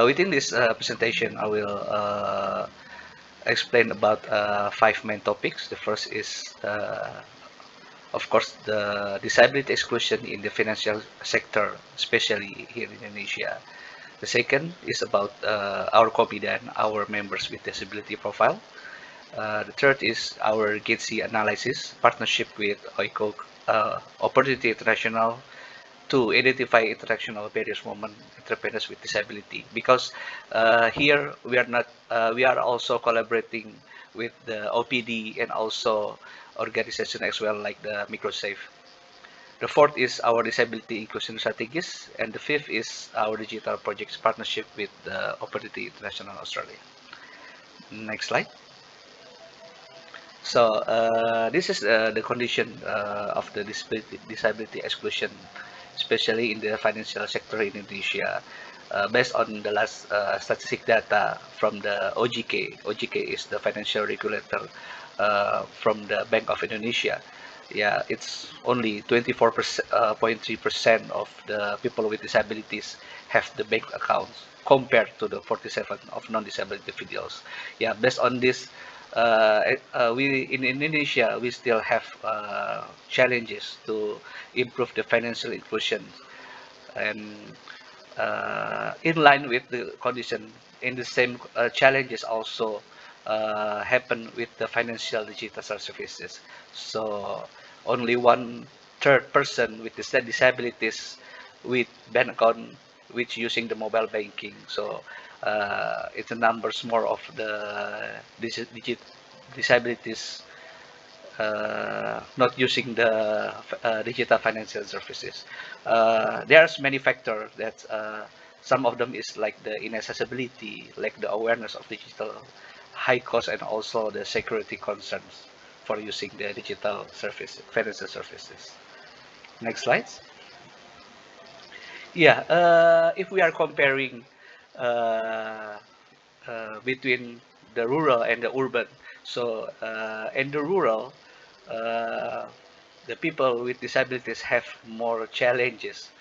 Speaker 5: within this presentation, I will explain about 5 main topics. The first is of course, the disability exclusion in the financial sector, especially here in Indonesia. The second is about our KOMIDA and our members with disability profile. The third is our GATE analysis partnership with OICO, Opportunity International, to identify international barriers women entrepreneurs with disability, because here we are also collaborating with the OPD and also organization as well, like the microsafe. The fourth is our disability inclusion strategies, and the fifth is our digital projects partnership with the Opportunity International Australia. Next slide. So this is the condition of the disability exclusion, especially in the financial sector in Indonesia, based on the last statistic data from the OJK. OJK is the financial regulator from the Bank of Indonesia. Yeah, it's only 24.3% of the people with disabilities have the bank accounts compared to the 47 of non-disabled individuals. Yeah, based on this, we in Indonesia we still have challenges to improve the financial inclusion, and in line with the condition, in the same challenges also happen with the financial digital services. So only 1/3 person with disabilities with bank account which using the mobile banking. So it's a numbers more of the disabilities not using the digital financial services. There's many factors that some of them is like the inaccessibility, like the awareness of digital high cost, and also the security concerns for using the digital service financial services. Next slides. Yeah, if we are comparing uh, between the rural and the urban, so in the rural, uh, the people with disabilities have more challenges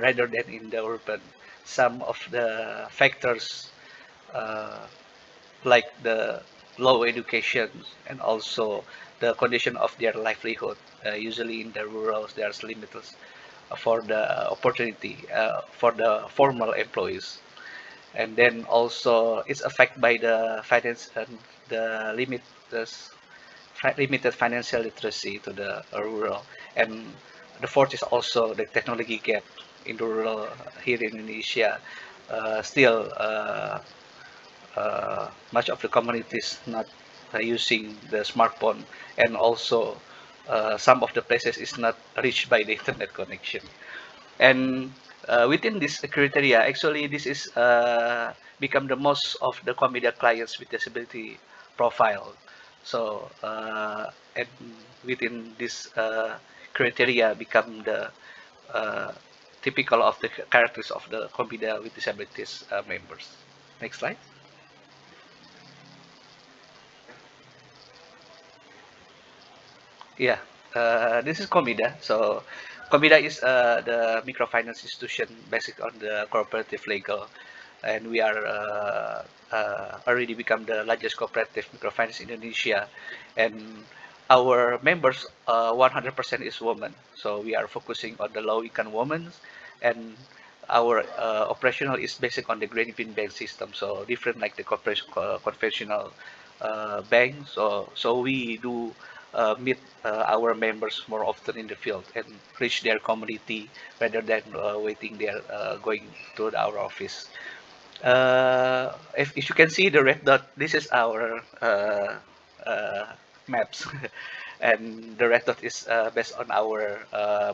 Speaker 5: rather than in the urban. Some of the factors uh, like the low education and also the condition of their livelihood. Usually in the rural, there's limited for the opportunity for the formal employees, and then also it's affected by the finance and the limited financial literacy to the rural. And the fourth is also the technology gap in the rural here in Indonesia. Still, much of the communities not using the smartphone, and also some of the places is not reached by the internet connection. And within this criteria, actually, this is become the most of the KOMIDA clients with disability profile. So, and within this criteria become the uh, typical of the characters of the KOMIDA with disabilities members. Next slide. Yeah, this is KOMIDA. So KOMIDA is the microfinance institution based on the cooperative legal, and we are already become the largest cooperative microfinance in Indonesia, and our members 100% is women. So we are focusing on the low-income women, and our operational is based on the grain bean bank system. So different like the conventional bank. So we do meet our members more often in the field and reach their community rather than waiting there going to our office. If you can see the red dot, this is our uh, maps. And the red dot is based on our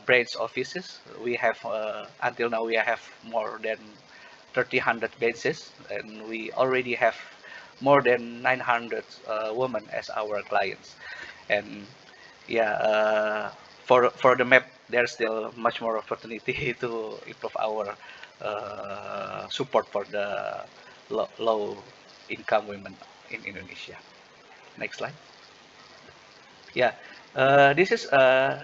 Speaker 5: branch offices. We have until now we have more than 300 benches, and we already have more than 900 women as our clients. And yeah, for the map, there's still much more opportunity to improve our support for the low income women in Indonesia. Next slide. Yeah, this is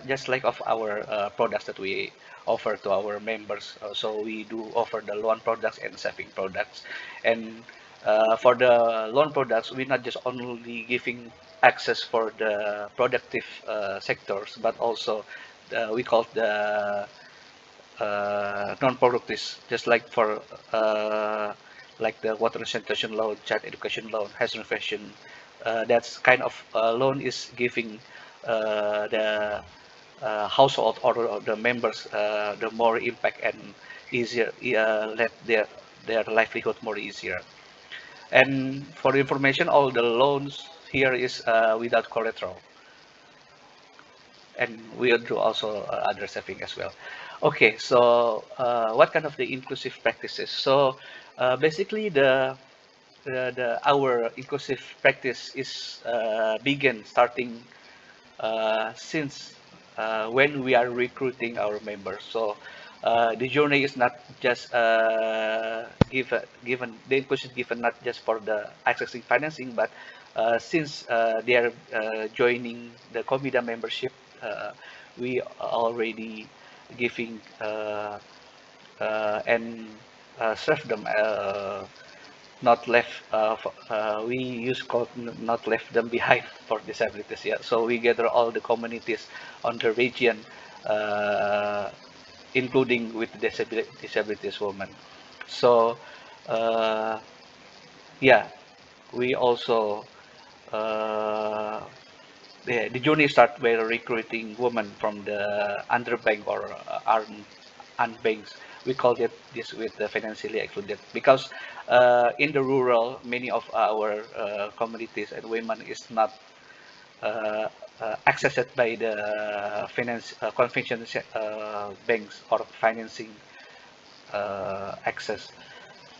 Speaker 5: just like of our products that we offer to our members. So we do offer the loan products and saving products. And for the loan products, we're not just only giving access for the productive sectors, but also we call the non-productive, just uh, like the water and sanitation loan, child education loan, house renovation, that's kind of loan is giving the household or the members the more impact and easier let their livelihood more easier. And for information, all the loans here is without collateral, and we'll do also other saving as well. Okay, so what kind of the inclusive practices? So basically our inclusive practice is begin starting since when we are recruiting our members. So the journey is not just given the inclusion given not just for the accessing financing, but since they are joining the KOMIDA membership, we are already giving and serve them not left we use called not left them behind for disabilities. Yeah, so we gather all the communities on the region including with disabilities women. So yeah, we also the journey start by recruiting women from the underbanked or unbanked. We call it this with the financially excluded because in the rural, many of our communities and women is not accessed by the finance conventional banks or financing access.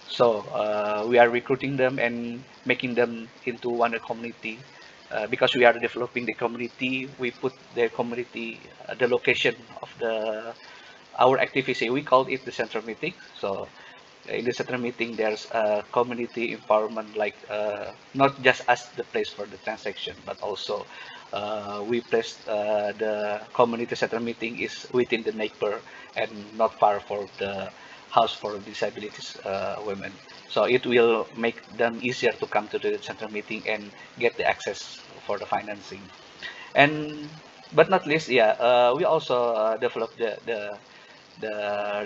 Speaker 5: So we are recruiting them and making them into one community. Because we are developing the community, we put the community, the location of our activity. We call it the central meeting. So in the central meeting, there's a community empowerment, like not just as the place for the transaction, but also we place the community central meeting is within the neighbor and not far for the house for disabilities women. So it will make them easier to come to the central meeting and get the access for the financing. And but not least, yeah, we also develop the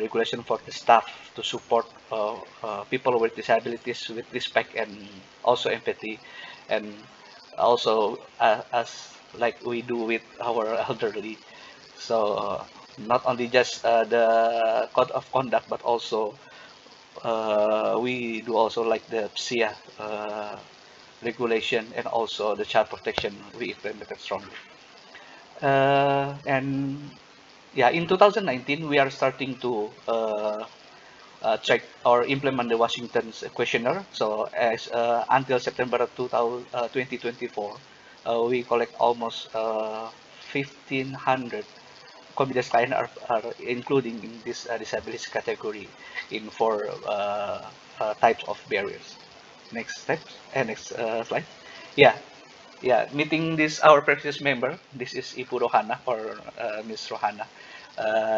Speaker 5: regulation for the staff to support people with disabilities with respect and also empathy, and also as like we do with our elderly. So not only just the code of conduct, but also we do also like the PSIA regulation and also the child protection we implemented strongly. And yeah, in 2019 we are starting to check or implement the Washington's questionnaire. So as until September 2024, we collect almost 1,500 KOMIDA clients are including in this disability category in four types of barriers. Next step and next slide. Yeah, yeah. Meeting this our previous member. This is Ibu Rohana or Miss Rohana.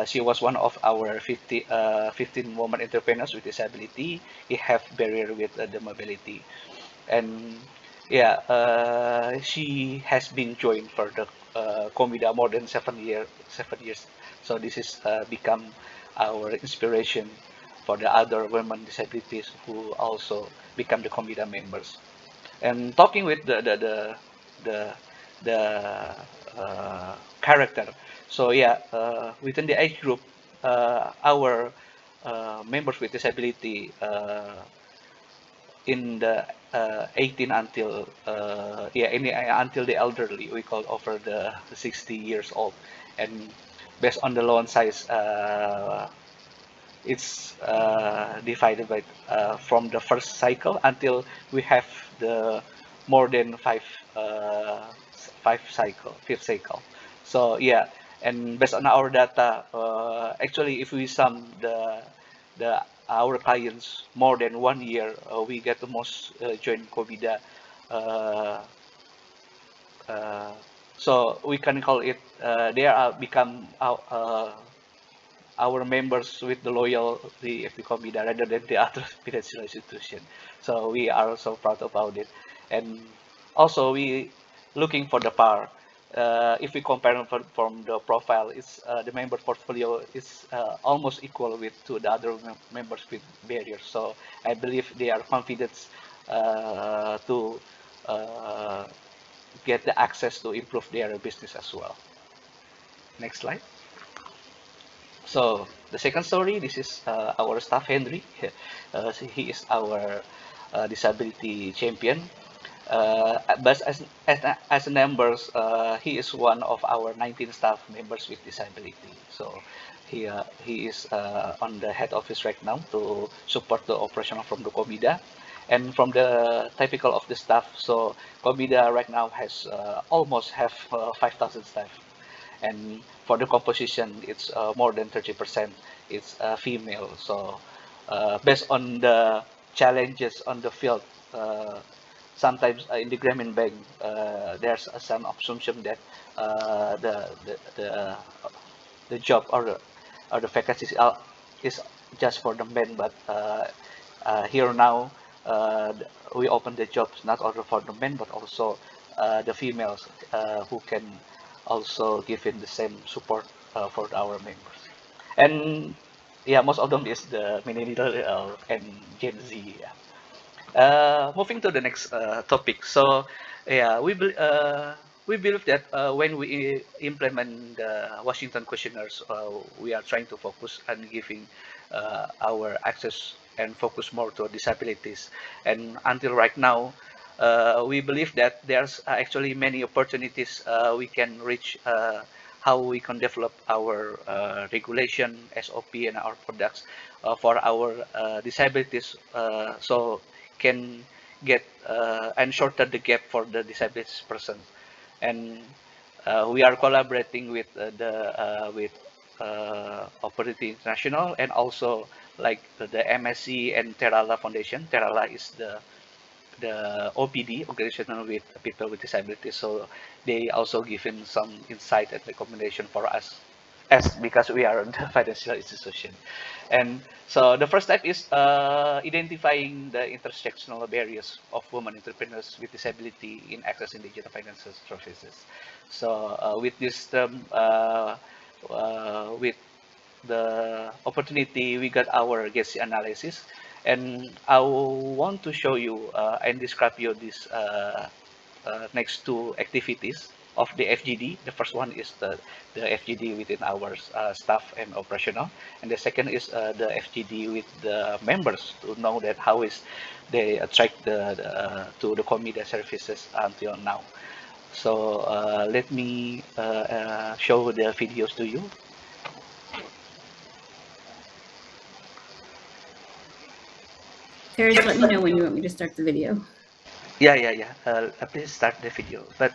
Speaker 5: She was one of our 15 women entrepreneurs with disability. He have barrier with the mobility, and yeah, she has been joined for the KOMIDA more than 7 years. 7 years. So this is become our inspiration for the other women with disabilities who also become the KOMIDA members. And talking with the character. So yeah, within the age group, our members with disability in the 18 until until the elderly, we call over the 60 years old, and based on the loan size, it's divided by from the first cycle until we have the more than fifth cycle. So yeah, and based on our data, actually, if we sum the our clients more than 1 year, we get the most join KOMIDA. Uh, uh, so we can call it they are become our members with the loyalty of the KOMIDA rather than the other financial institution. So we are so proud about it, and also we looking for the par. If we compare from the profile, it's the member portfolio is almost equal with to the other members with barriers. So I believe they are confident to uh, get the access to improve their business as well. Next slide. So the second story, this is our staff Henry. He is our disability champion. But as members, he is one of our 19 staff members with disability. So he is on the head office right now to support the operational from the KOMIDA. And from the typical of the staff, so KOMIDA right now has almost have 5,000 staff. And for the composition, it's more than 30%. It's female. So based on the challenges on the field, sometimes in the Grameen Bank, there's some assumption that the job or the vacancies is just for the men, but here now we open the jobs not only for the men but also the females who can also give in the same support for our members. And yeah, most of them is the millennial and Gen Z. Yeah. Moving to the next topic. So, yeah, we believe that when we implement the Washington questionnaires, we are trying to focus on giving our access and focus more to disabilities. And until right now, we believe that there's actually many opportunities we can reach. How we can develop our regulation, SOP, and our products for our disabilities, so can get and shorten the gap for the disabilities person. And we are collaborating with Opportunity International and also like the MSC and Terala Foundation. Terala is the OPD, organization with people with disabilities. So they also given some insight and recommendation for us, as because we are the financial institution. And so the first step is identifying the intersectional barriers of women entrepreneurs with disability in accessing digital financial services. So with this term, with the opportunity, we got our guest analysis, and I want to show you and describe you this next two activities of the FGD. The first one is the FGD within our staff and operational, and the second is the FGD with the members to know that how is they attract to the KOMIDA services until now. So let me show the videos to you.
Speaker 6: Faris, let me know when you want me to start the video.
Speaker 5: Yeah. Please start the video, but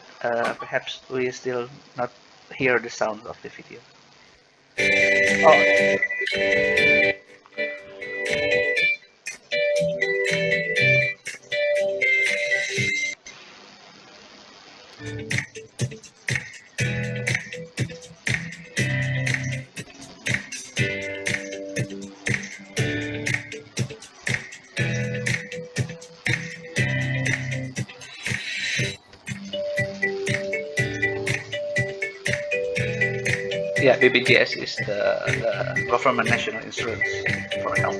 Speaker 5: perhaps we still not hear the sound of the video. Oh, yeah, BBGS is the government national insurance for health.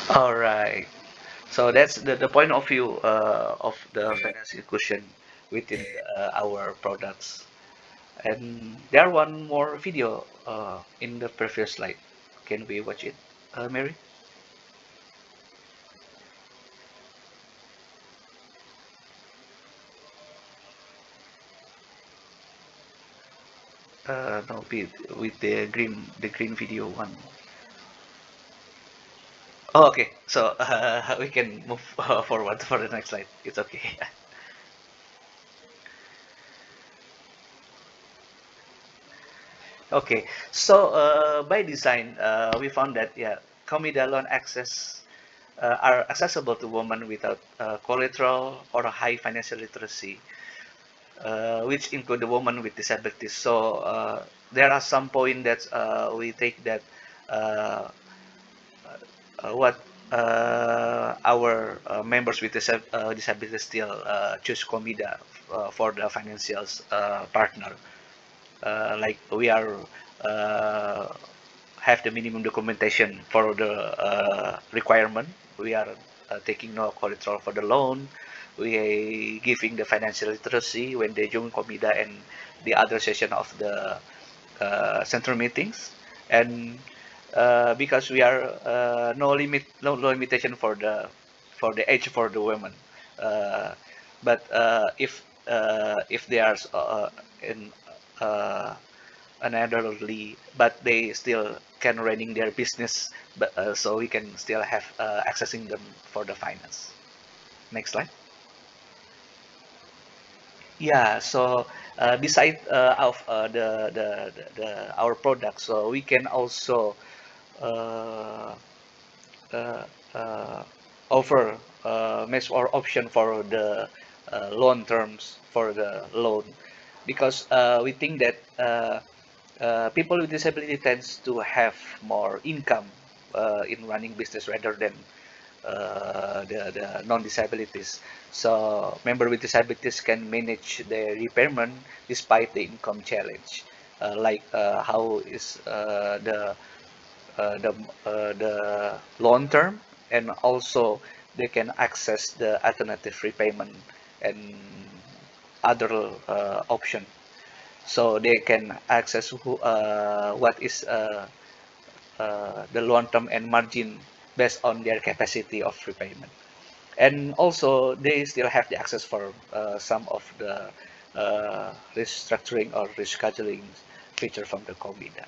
Speaker 5: All right. So that's the point of view of the financial inclusion within our products. And there one more video in the previous slide. Can we watch it, Mary? No, with the green video one. Oh, okay. So we can move forward for the next slide. It's okay. Okay, so by design, we found that KOMIDA loan access are accessible to women without collateral or high financial literacy, which include the women with disabilities. So there are some point that we take that uh, what our members with disabilities still choose KOMIDA for the financial partner. Like we are uh, have the minimum documentation for the requirement. We are taking no collateral for the loan. We are giving the financial literacy when they join KOMIDA and the other session of the central meetings. And because we are no limitation for the age for the women. Uh, but if they are in uh, an elderly, but they still can running their business, but so we can still have accessing them for the finance. Next slide. Yeah, so beside of our products, so we can also uh, uh, uh, offer match or option for the loan terms for the loan, because we think that people with disability tends to have more income in running business rather than the non-disabilities. So member with disabilities can manage their repayment despite the income challenge. Like how is the the long term, and also they can access the alternative repayment and other option. So they can access what is the long term and margin based on their capacity of repayment. And also they still have the access for some of the restructuring or rescheduling feature from the KOMIDA.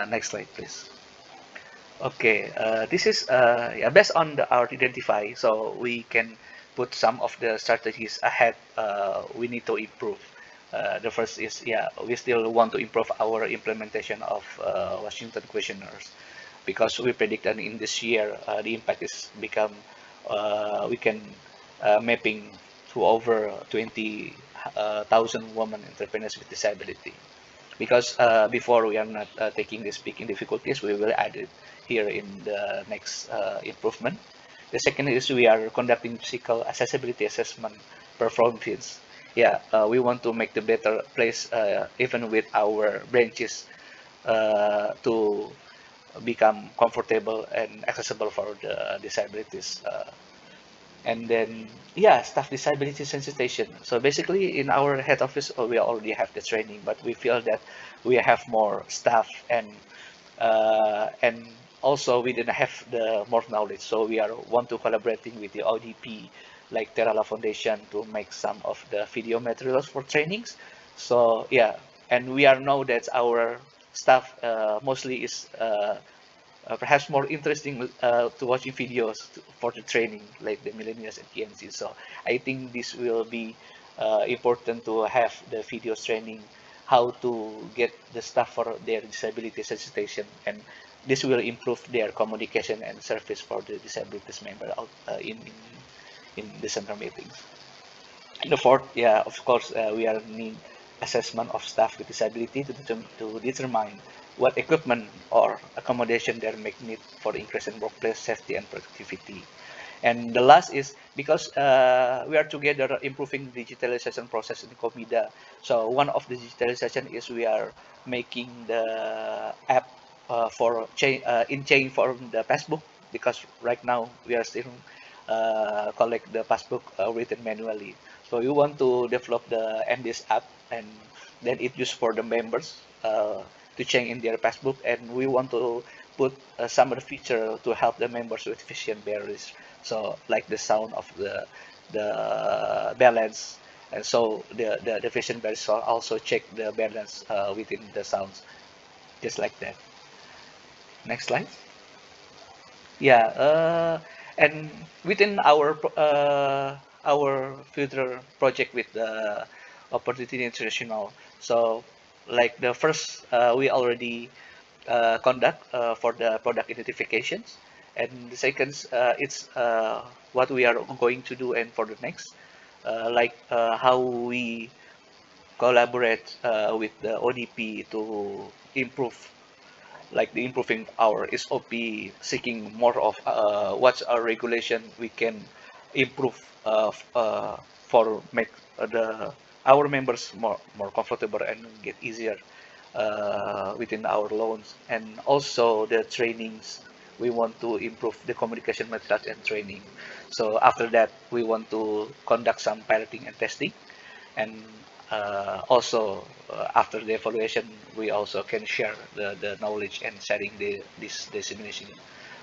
Speaker 5: Next slide, please. Okay, this is yeah, based on our identify, so we can put some of the strategies ahead we need to improve. The first is, yeah, we still want to improve our implementation of Washington questionnaires, because we predict that in this year the impact is become we can mapping to over 20,000 women entrepreneurs with disability, because before we are not taking the speaking difficulties, we will add it here in the next improvement. The second is we are conducting physical accessibility assessment performance. Yeah, we want to make the better place even with our branches to become comfortable and accessible for the disabilities. And then, yeah, staff disability sensitization. So basically, in our head office, we already have the training, but we feel that we have more staff, and also we didn't have the more knowledge. So we are want to collaborating with the ODP, like Terala Foundation, to make some of the video materials for trainings. So yeah, and we are know that our staff mostly is perhaps more interesting to watching videos for the training, like the millennials and TNC. So I think this will be important to have the videos training how to get the stuff for their disability sensitization, and this will improve their communication and service for the disabilities member out in the center meetings. And the fourth, yeah, of course, we are need assessment of staff with disability to determine what equipment or accommodation they may need for increase in workplace safety and productivity. And the last is because we are together improving digitalization process in KOMIDA. So one of the digitalization is we are making the app for in chain for the passbook, because right now we are still collect the passbook written manually. So we want to develop the MDS app, and then it used for the members to change in their passbook, and we want to put some of the feature to help the members with vision barriers. So like the sound of the balance, and so the vision barriers also check the balance within the sounds, just like that. Next slide. Yeah, and within our future project with the Opportunity International, so like the first, we already conduct for the product identifications, and the second, it's what we are going to do, and for the next, like how we collaborate with the ODP to improve, like the improving our SOP, seeking more of what's our regulation we can improve for make the our members more comfortable and get easier within our loans, and also the trainings. We want to improve the communication methods and training. So after that, we want to conduct some piloting and testing, and also after the evaluation, we also can share the knowledge and sharing this dissemination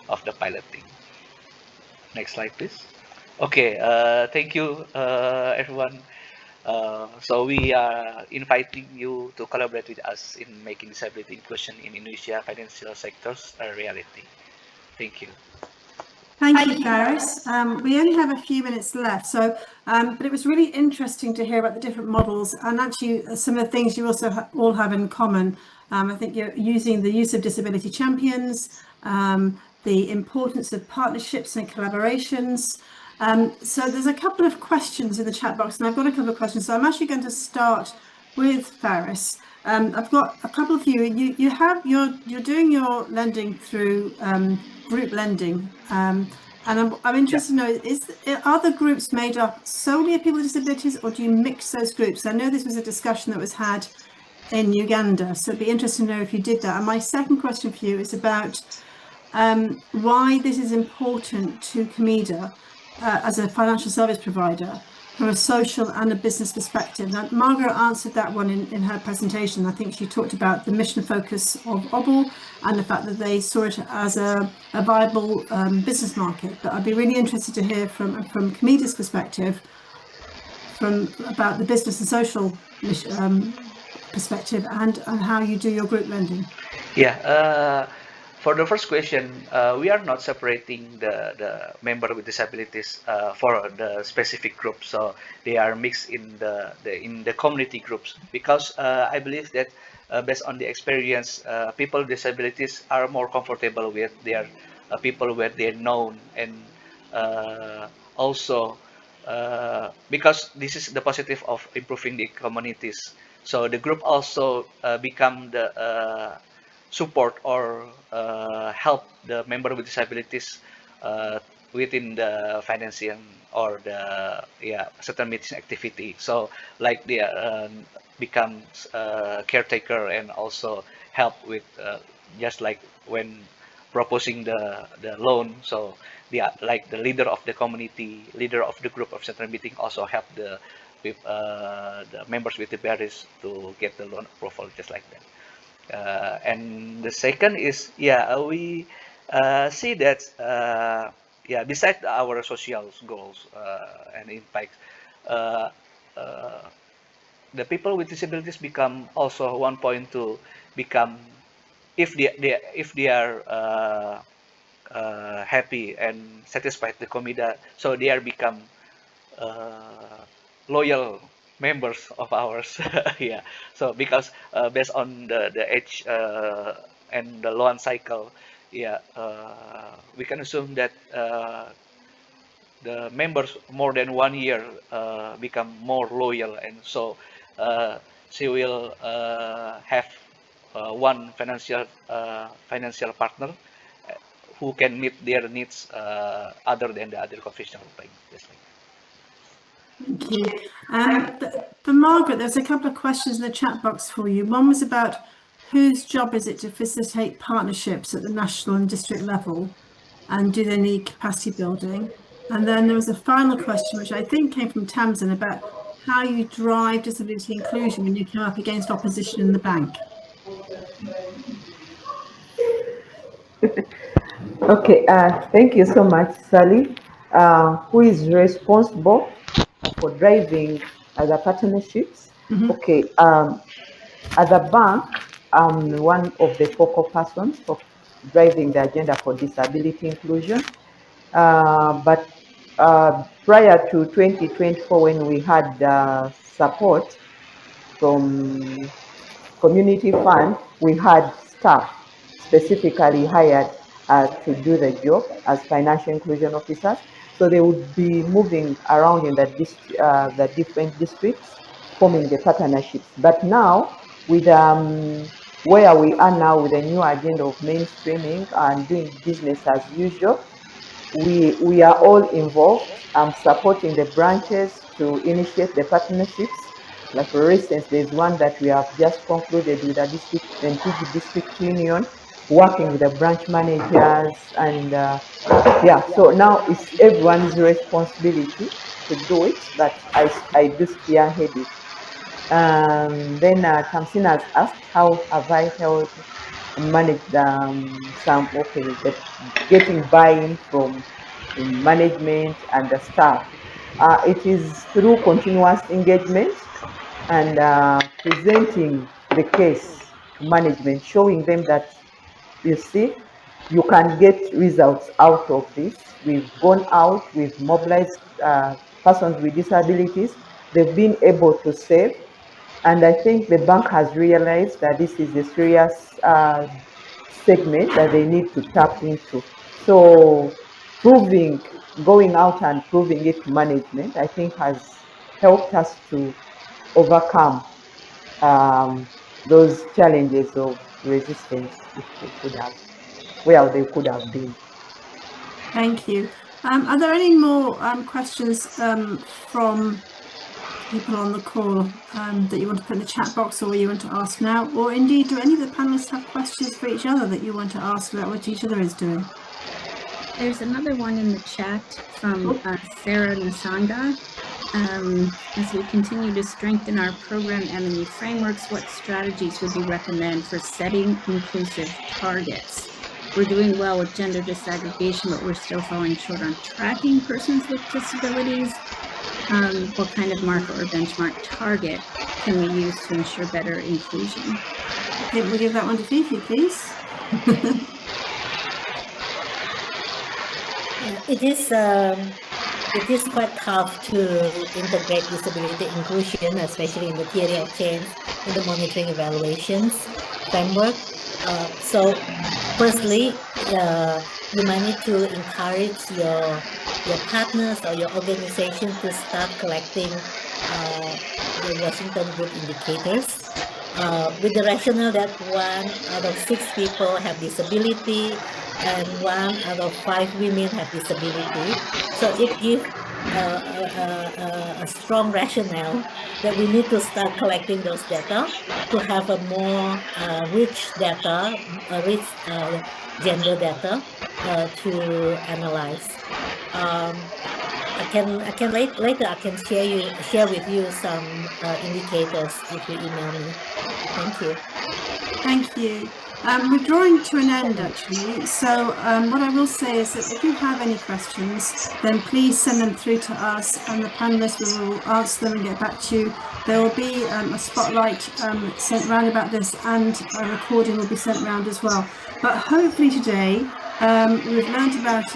Speaker 5: of the piloting. Next slide, please. Okay, thank you, everyone. So we are inviting you to collaborate with us in making disability inclusion in Indonesia financial sectors a reality. Thank you.
Speaker 1: Thank you, Faris. We only have a few minutes left, so but it was really interesting to hear about the different models, and actually some of the things you also all have in common. I think you're using the use of disability champions, the importance of partnerships and collaborations. So there's a couple of questions in the chat box, and I've got a couple of questions. So I'm actually going to start with Faris. I've got a couple of you. You're doing your lending through group lending, and I'm interested to know, are the groups made up solely of people with disabilities, or do you mix those groups? I know this was a discussion that was had in Uganda, so it'd be interesting to know if you did that. And my second question for you is about why this is important to KOMIDA as a financial service provider from a social and a business perspective. Now, Margaret answered that one in her presentation. I think she talked about the mission focus of OBL and the fact that they saw it as a viable business market. But I'd be really interested to hear from KOMIDA's perspective about the business and social perspective and how you do your group lending.
Speaker 5: Yeah. For the first question, we are not separating the member with disabilities for the specific group, so they are mixed in the community groups, because I believe that based on the experience, people with disabilities are more comfortable with their people where they're known, and also because this is the positive of improving the communities. So the group also become the support or help the member with disabilities within the financial or the certain meeting activity. So like they become caretaker and also help with just like when proposing the loan. So they are like the leader of the community, leader of the group of certain meeting, also help the members with the barriers to get the loan approval, just like that. And the second is, we see that, besides our social goals and impacts, the people with disabilities become also one point to become, if they are happy and satisfied the KOMIDA, so they are become loyal members of ours. Yeah, so because based on the age and the loan cycle, we can assume that the members more than 1 year become more loyal, and so she will have one financial partner who can meet their needs other than the other conventional bank. Just like
Speaker 1: Thank you. For Margaret, there's a couple of questions in the chat box for you. One was about whose job is it to facilitate partnerships at the national and district level, and do they need capacity building? And then there was a final question, which I think came from Tamsin, about how you drive disability inclusion when you come up against opposition in the bank.
Speaker 4: Okay, thank you so much, Sally. Who is responsible for driving the partnerships? Okay, as a bank, I'm one of the focal persons for driving the agenda for disability inclusion. But prior to 2024, when we had support from community fund, we had staff specifically hired to do the job as financial inclusion officers. So they would be moving around in the different districts, forming the partnerships. But now, with where we are now with the new agenda of mainstreaming and doing business as usual, we are all involved. I'm supporting the branches to initiate the partnerships. Like for instance, there's one that we have just concluded with a district and PG district union, working with the branch managers, and yeah. So now it's everyone's responsibility to do it, but I do spearhead it. Then Tamsin has asked, how have I helped manage getting buy-in from management and the staff? It is through continuous engagement and presenting the case to management, showing them that, you see, you can get results out of this. We've gone out, we've mobilized persons with disabilities. They've been able to save. And I think the bank has realized that this is a serious segment that they need to tap into. So going out and proving it to management, I think has helped us to overcome those challenges of resistance, if they could have, where they could have been.
Speaker 1: Thank you. Are there any more questions from people on the call that you want to put in the chat box, or you want to ask now? Or indeed, do any of the panelists have questions for each other that you want to ask about what each other is doing?
Speaker 6: There's another one in the chat from Sarah Nasanga. As we continue to strengthen our program M&E frameworks, what strategies would you recommend for setting inclusive targets? We're doing well with gender disaggregation, but we're still falling short on tracking persons with disabilities. What kind of marker or benchmark target can we use to ensure better inclusion?
Speaker 1: Okay, we'll give that one to Fifi, please.
Speaker 2: It is quite tough to integrate disability inclusion, especially in the theory of change, in the monitoring evaluations framework. So firstly, you might need to encourage your partners or your organization to start collecting the Washington Group indicators with the rationale that 1 out of 6 people have disability and 1 out of 5 women have disability. So it gives a strong rationale that we need to start collecting those data to have a more rich data, rich gender data to analyze. Later I can share with you some indicators if you email me. Thank you.
Speaker 1: Thank you. We're drawing to an end actually, so what I will say is that if you have any questions, then please send them through to us, and the panelists will answer them and get back to you. There will be a spotlight sent round about this, and a recording will be sent round as well. But hopefully today we've learned about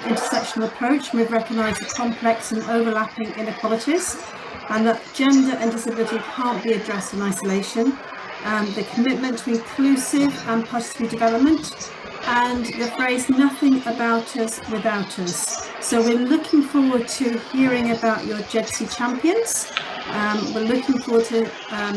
Speaker 1: intersectional approach, and we've recognised the complex and overlapping inequalities, and that gender and disability can't be addressed in isolation. The commitment to inclusive and participatory development, and the phrase "nothing about us without us." So we're looking forward to hearing about your JEDC champions. We're looking forward to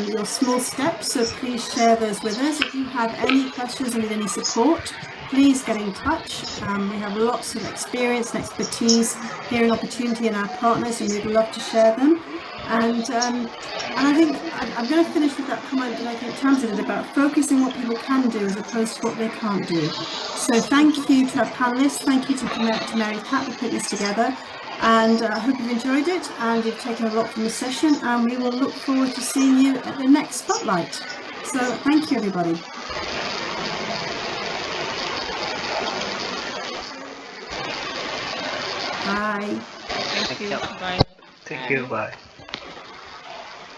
Speaker 1: your small steps, so please share those with us. If you have any questions or need any support, please get in touch. We have lots of experience and expertise here in Opportunity and our partners, and we'd love to share them. And I think I'm going to finish with that comment that I think Tamsin did about focusing what people can do as opposed to what they can't do. So thank you to our panelists, thank you to Mary Pat for putting this together, and I hope you've enjoyed it and you've taken a lot from the session, and we will look forward to seeing you at the next Spotlight. So thank you, everybody. Bye.
Speaker 5: Thank you.
Speaker 6: Bye.
Speaker 5: Thank you. Bye.